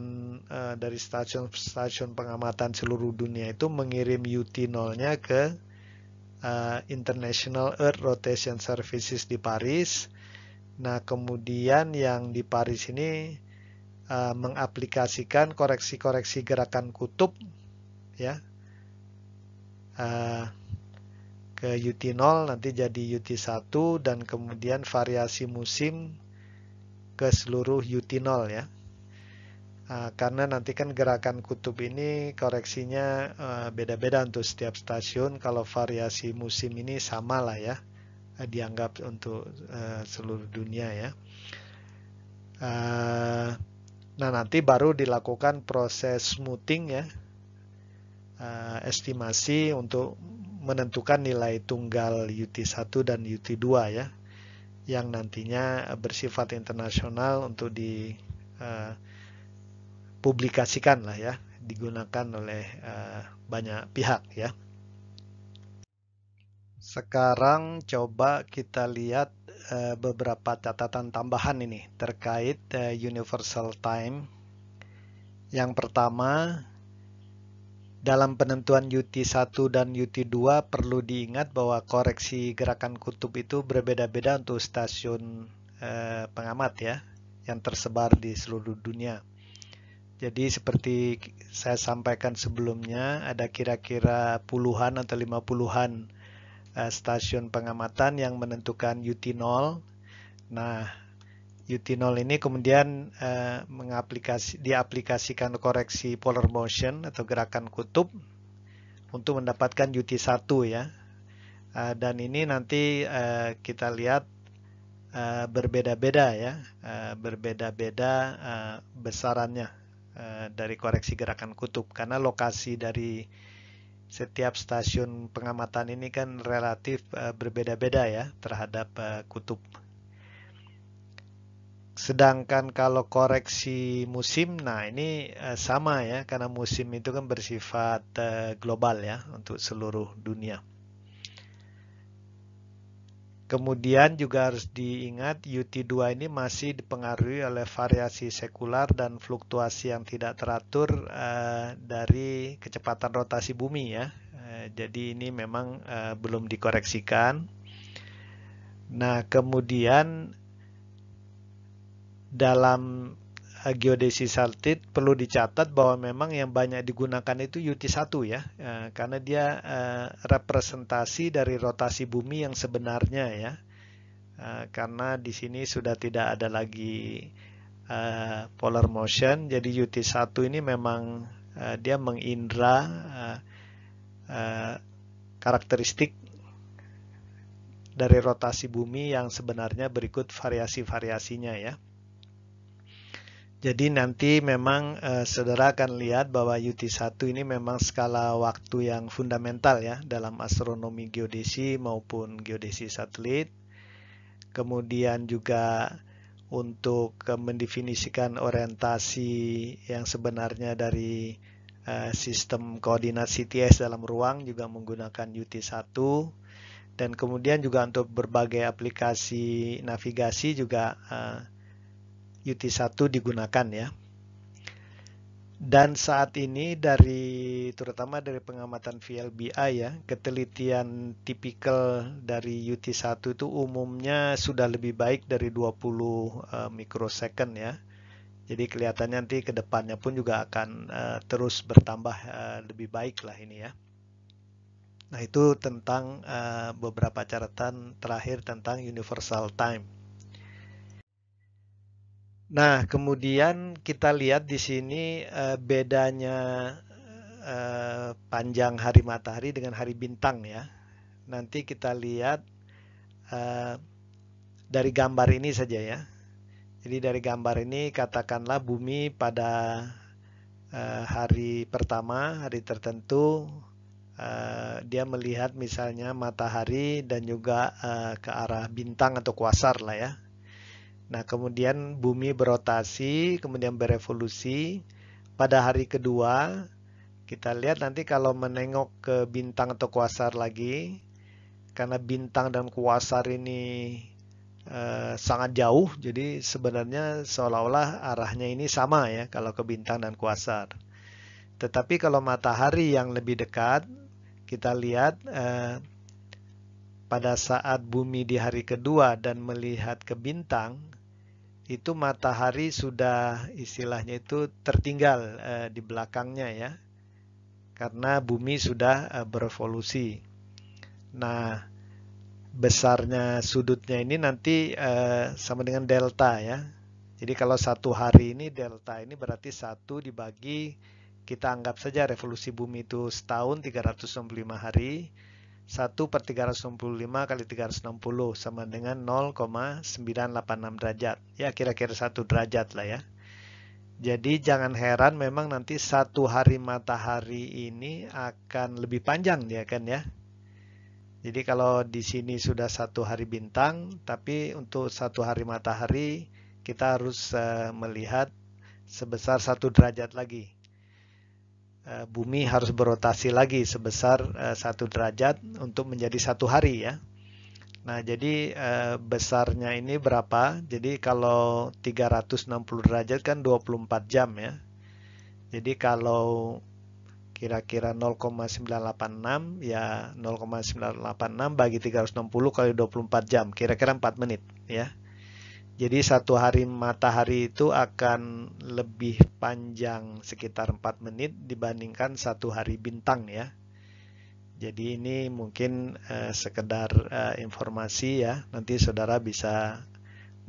dari stasiun pengamatan seluruh dunia itu mengirim UT0-nya ke International Earth Rotation Services di Paris. Nah, kemudian yang di Paris ini mengaplikasikan koreksi-koreksi gerakan kutub ya ke UT0 nanti jadi UT1 dan kemudian variasi musim ke seluruh UT0 ya. Karena nanti kan gerakan kutub ini koreksinya beda-beda untuk setiap stasiun. Kalau variasi musim ini sama lah ya, dianggap untuk seluruh dunia ya. Nah, nanti baru dilakukan proses smoothing ya, estimasi untuk menentukan nilai tunggal UT1 dan UT2 ya, yang nantinya bersifat internasional untuk dipublikasikan lah ya, digunakan oleh banyak pihak ya. Sekarang coba kita lihat beberapa catatan tambahan ini terkait universal time. Yang pertama, dalam penentuan UT1 dan UT2 perlu diingat bahwa koreksi gerakan kutub itu berbeda-beda untuk stasiun pengamat ya, yang tersebar di seluruh dunia. Jadi seperti saya sampaikan sebelumnya, ada kira-kira puluhan atau 50-an stasiun pengamatan yang menentukan UT0. Nah, UT0 ini kemudian diaplikasikan koreksi polar motion atau gerakan kutub untuk mendapatkan UT1 ya. Dan ini nanti kita lihat berbeda-beda ya, berbeda-beda besarannya dari koreksi gerakan kutub, karena lokasi dari setiap stasiun pengamatan ini kan relatif berbeda-beda ya terhadap kutub. Sedangkan kalau koreksi musim, nah ini sama ya, karena musim itu kan bersifat global ya untuk seluruh dunia. Kemudian juga harus diingat UT2 ini masih dipengaruhi oleh variasi sekular dan fluktuasi yang tidak teratur dari kecepatan rotasi bumi ya. Jadi ini memang belum dikoreksikan. Nah, kemudian dalam geodesi satelit perlu dicatat bahwa memang yang banyak digunakan itu UT1 ya, karena dia representasi dari rotasi bumi yang sebenarnya ya, karena di sini sudah tidak ada lagi polar motion, jadi UT1 ini memang dia mengindra karakteristik dari rotasi bumi yang sebenarnya berikut variasi-variasinya ya. Jadi nanti memang saudara akan lihat bahwa UT1 ini memang skala waktu yang fundamental ya dalam astronomi geodesi maupun geodesi satelit. Kemudian juga untuk mendefinisikan orientasi yang sebenarnya dari sistem koordinat CTS dalam ruang juga menggunakan UT1. Dan kemudian juga untuk berbagai aplikasi navigasi juga UT1 digunakan ya. Dan saat ini terutama dari pengamatan VLBI ya, ketelitian tipikal dari UT1 itu umumnya sudah lebih baik dari 20 mikrosecond ya. Jadi kelihatannya nanti ke depannya pun juga akan terus bertambah lebih baik lah ini ya. Nah, itu tentang beberapa catatan terakhir tentang universal time. Nah, kemudian kita lihat di sini bedanya panjang hari matahari dengan hari bintang ya. Nanti kita lihat dari gambar ini saja ya. Jadi dari gambar ini katakanlah bumi pada hari pertama, hari tertentu, dia melihat misalnya matahari dan juga ke arah bintang atau kuasar lah ya. Nah, kemudian bumi berotasi, kemudian berevolusi. Pada hari kedua, kita lihat nanti kalau menengok ke bintang atau kuasar lagi, karena bintang dan kuasar ini sangat jauh, jadi sebenarnya seolah-olah arahnya ini sama ya kalau ke bintang dan kuasar. Tetapi kalau matahari yang lebih dekat, kita lihat pada saat bumi di hari kedua dan melihat ke bintang, itu matahari sudah istilahnya itu tertinggal di belakangnya ya, karena bumi sudah berevolusi. Nah, besarnya sudutnya ini nanti sama dengan delta ya. Jadi kalau satu hari ini delta ini berarti 1 dibagi, kita anggap saja revolusi bumi itu setahun 365 hari, 1/365 kali 360 sama dengan 0,986 derajat. Ya kira-kira 1 derajat lah ya. Jadi jangan heran memang nanti satu hari matahari ini akan lebih panjang dia kan ya. Jadi kalau di sini sudah satu hari bintang, tapi untuk satu hari matahari kita harus melihat sebesar 1 derajat lagi. Bumi harus berotasi lagi sebesar 1 derajat untuk menjadi satu hari ya. Nah, jadi besarnya ini berapa? Jadi kalau 360 derajat kan 24 jam ya. Jadi kalau kira-kira 0,986 ya 0,986 bagi 360 kali 24 jam, kira-kira 4 menit ya. Jadi satu hari matahari itu akan lebih panjang sekitar 4 menit dibandingkan satu hari bintang ya. Jadi ini mungkin sekedar informasi ya. Nanti saudara bisa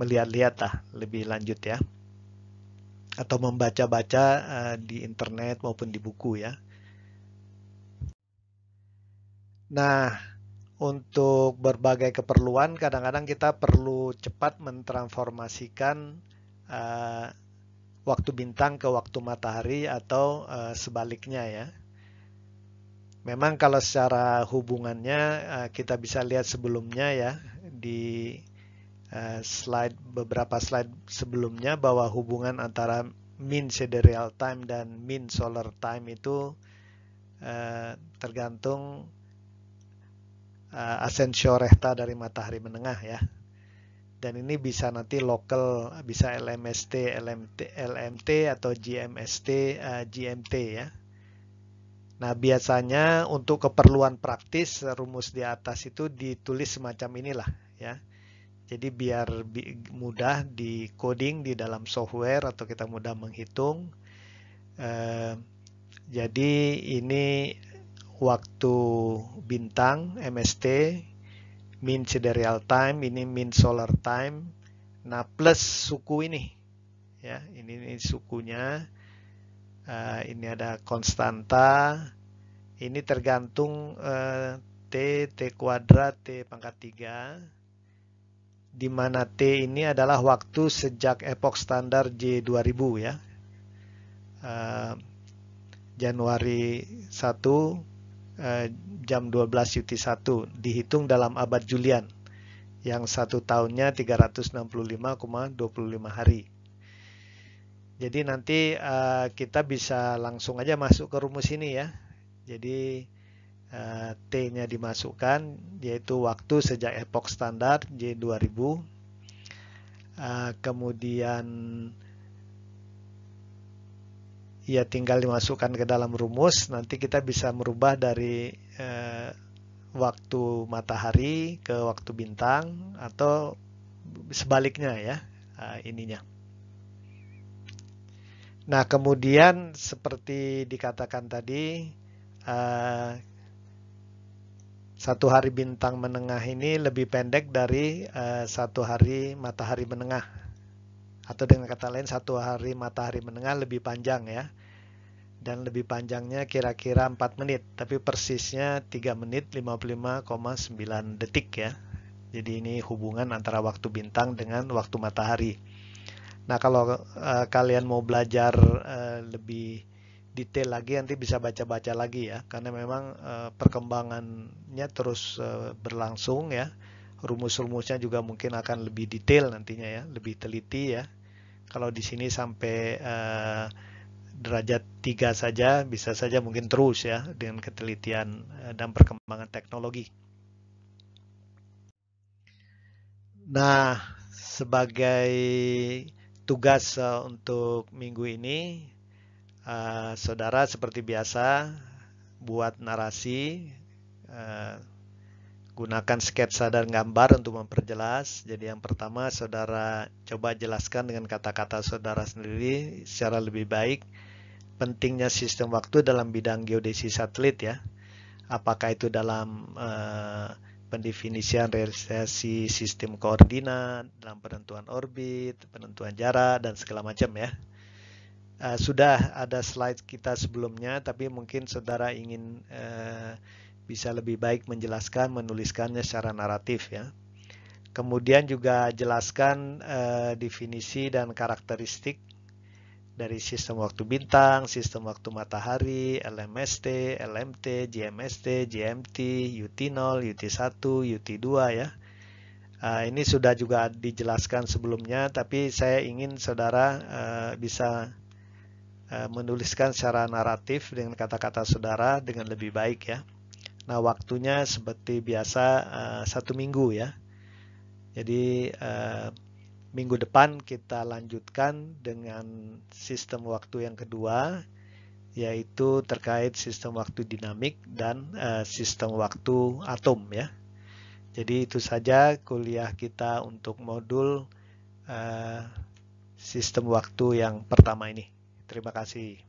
melihat-lihat lah lebih lanjut ya. Atau membaca-baca di internet maupun di buku ya. Nah, untuk berbagai keperluan kadang-kadang kita perlu cepat mentransformasikan waktu bintang ke waktu matahari atau sebaliknya ya. Memang kalau secara hubungannya kita bisa lihat sebelumnya ya di beberapa slide sebelumnya bahwa hubungan antara mean sidereal time dan mean solar time itu tergantung ascensio recta dari matahari menengah ya. Dan ini bisa nanti lokal, bisa LMST, LMT atau GMST, GMT ya. Nah, biasanya untuk keperluan praktis rumus di atas itu ditulis semacam inilah ya. Jadi biar mudah di coding di dalam software atau kita mudah menghitung. Jadi ini waktu bintang MST, mean sidereal time, ini mean solar time. Nah, plus suku ini ya, ini sukunya. Ini ada konstanta. Ini tergantung T kuadrat, T pangkat 3. Di mana T ini adalah waktu sejak epok standar J2000 ya. Januari 1 jam 12 UT1 dihitung dalam abad Julian yang 1 tahunnya 365,25 hari. Jadi nanti kita bisa langsung aja masuk ke rumus ini ya. Jadi T-nya dimasukkan yaitu waktu sejak epok standar J2000. Kemudian ya tinggal dimasukkan ke dalam rumus. Nanti kita bisa merubah dari waktu matahari ke waktu bintang atau sebaliknya ya ininya. Nah, kemudian seperti dikatakan tadi, satu hari bintang menengah ini lebih pendek dari satu hari matahari menengah. Atau dengan kata lain, satu hari matahari menengah lebih panjang ya. Dan lebih panjangnya kira-kira 4 menit. Tapi persisnya 3 menit 55,9 detik ya. Jadi ini hubungan antara waktu bintang dengan waktu matahari. Nah, kalau kalian mau belajar lebih detail lagi nanti bisa baca-baca lagi ya, karena memang perkembangannya terus berlangsung ya. Rumus-rumusnya juga mungkin akan lebih detail nantinya ya, lebih teliti ya. Kalau di sini sampai derajat 3 saja, bisa saja mungkin terus ya dengan ketelitian dan perkembangan teknologi. Nah, sebagai tugas untuk minggu ini, saudara seperti biasa buat narasi, gunakan sketsa dan gambar untuk memperjelas. Jadi yang pertama saudara coba jelaskan dengan kata-kata saudara sendiri secara lebih baik pentingnya sistem waktu dalam bidang geodesi satelit ya. Apakah itu dalam pendefinisian realisasi sistem koordinat, dalam penentuan orbit, penentuan jarak, dan segala macam ya. Sudah ada slide kita sebelumnya, tapi mungkin saudara ingin bisa lebih baik menjelaskan, menuliskannya secara naratif ya. Kemudian juga jelaskan definisi dan karakteristik dari sistem waktu bintang, sistem waktu matahari, LMST, LMT, GMST, GMT, UT0, UT1, UT2 ya. Ini sudah juga dijelaskan sebelumnya, tapi saya ingin saudara bisa menuliskan secara naratif dengan kata-kata saudara dengan lebih baik ya. Nah, waktunya seperti biasa 1 minggu ya. Jadi minggu depan kita lanjutkan dengan sistem waktu yang kedua, yaitu terkait sistem waktu dinamik dan sistem waktu atom ya. Jadi itu saja kuliah kita untuk modul sistem waktu yang pertama ini. Terima kasih.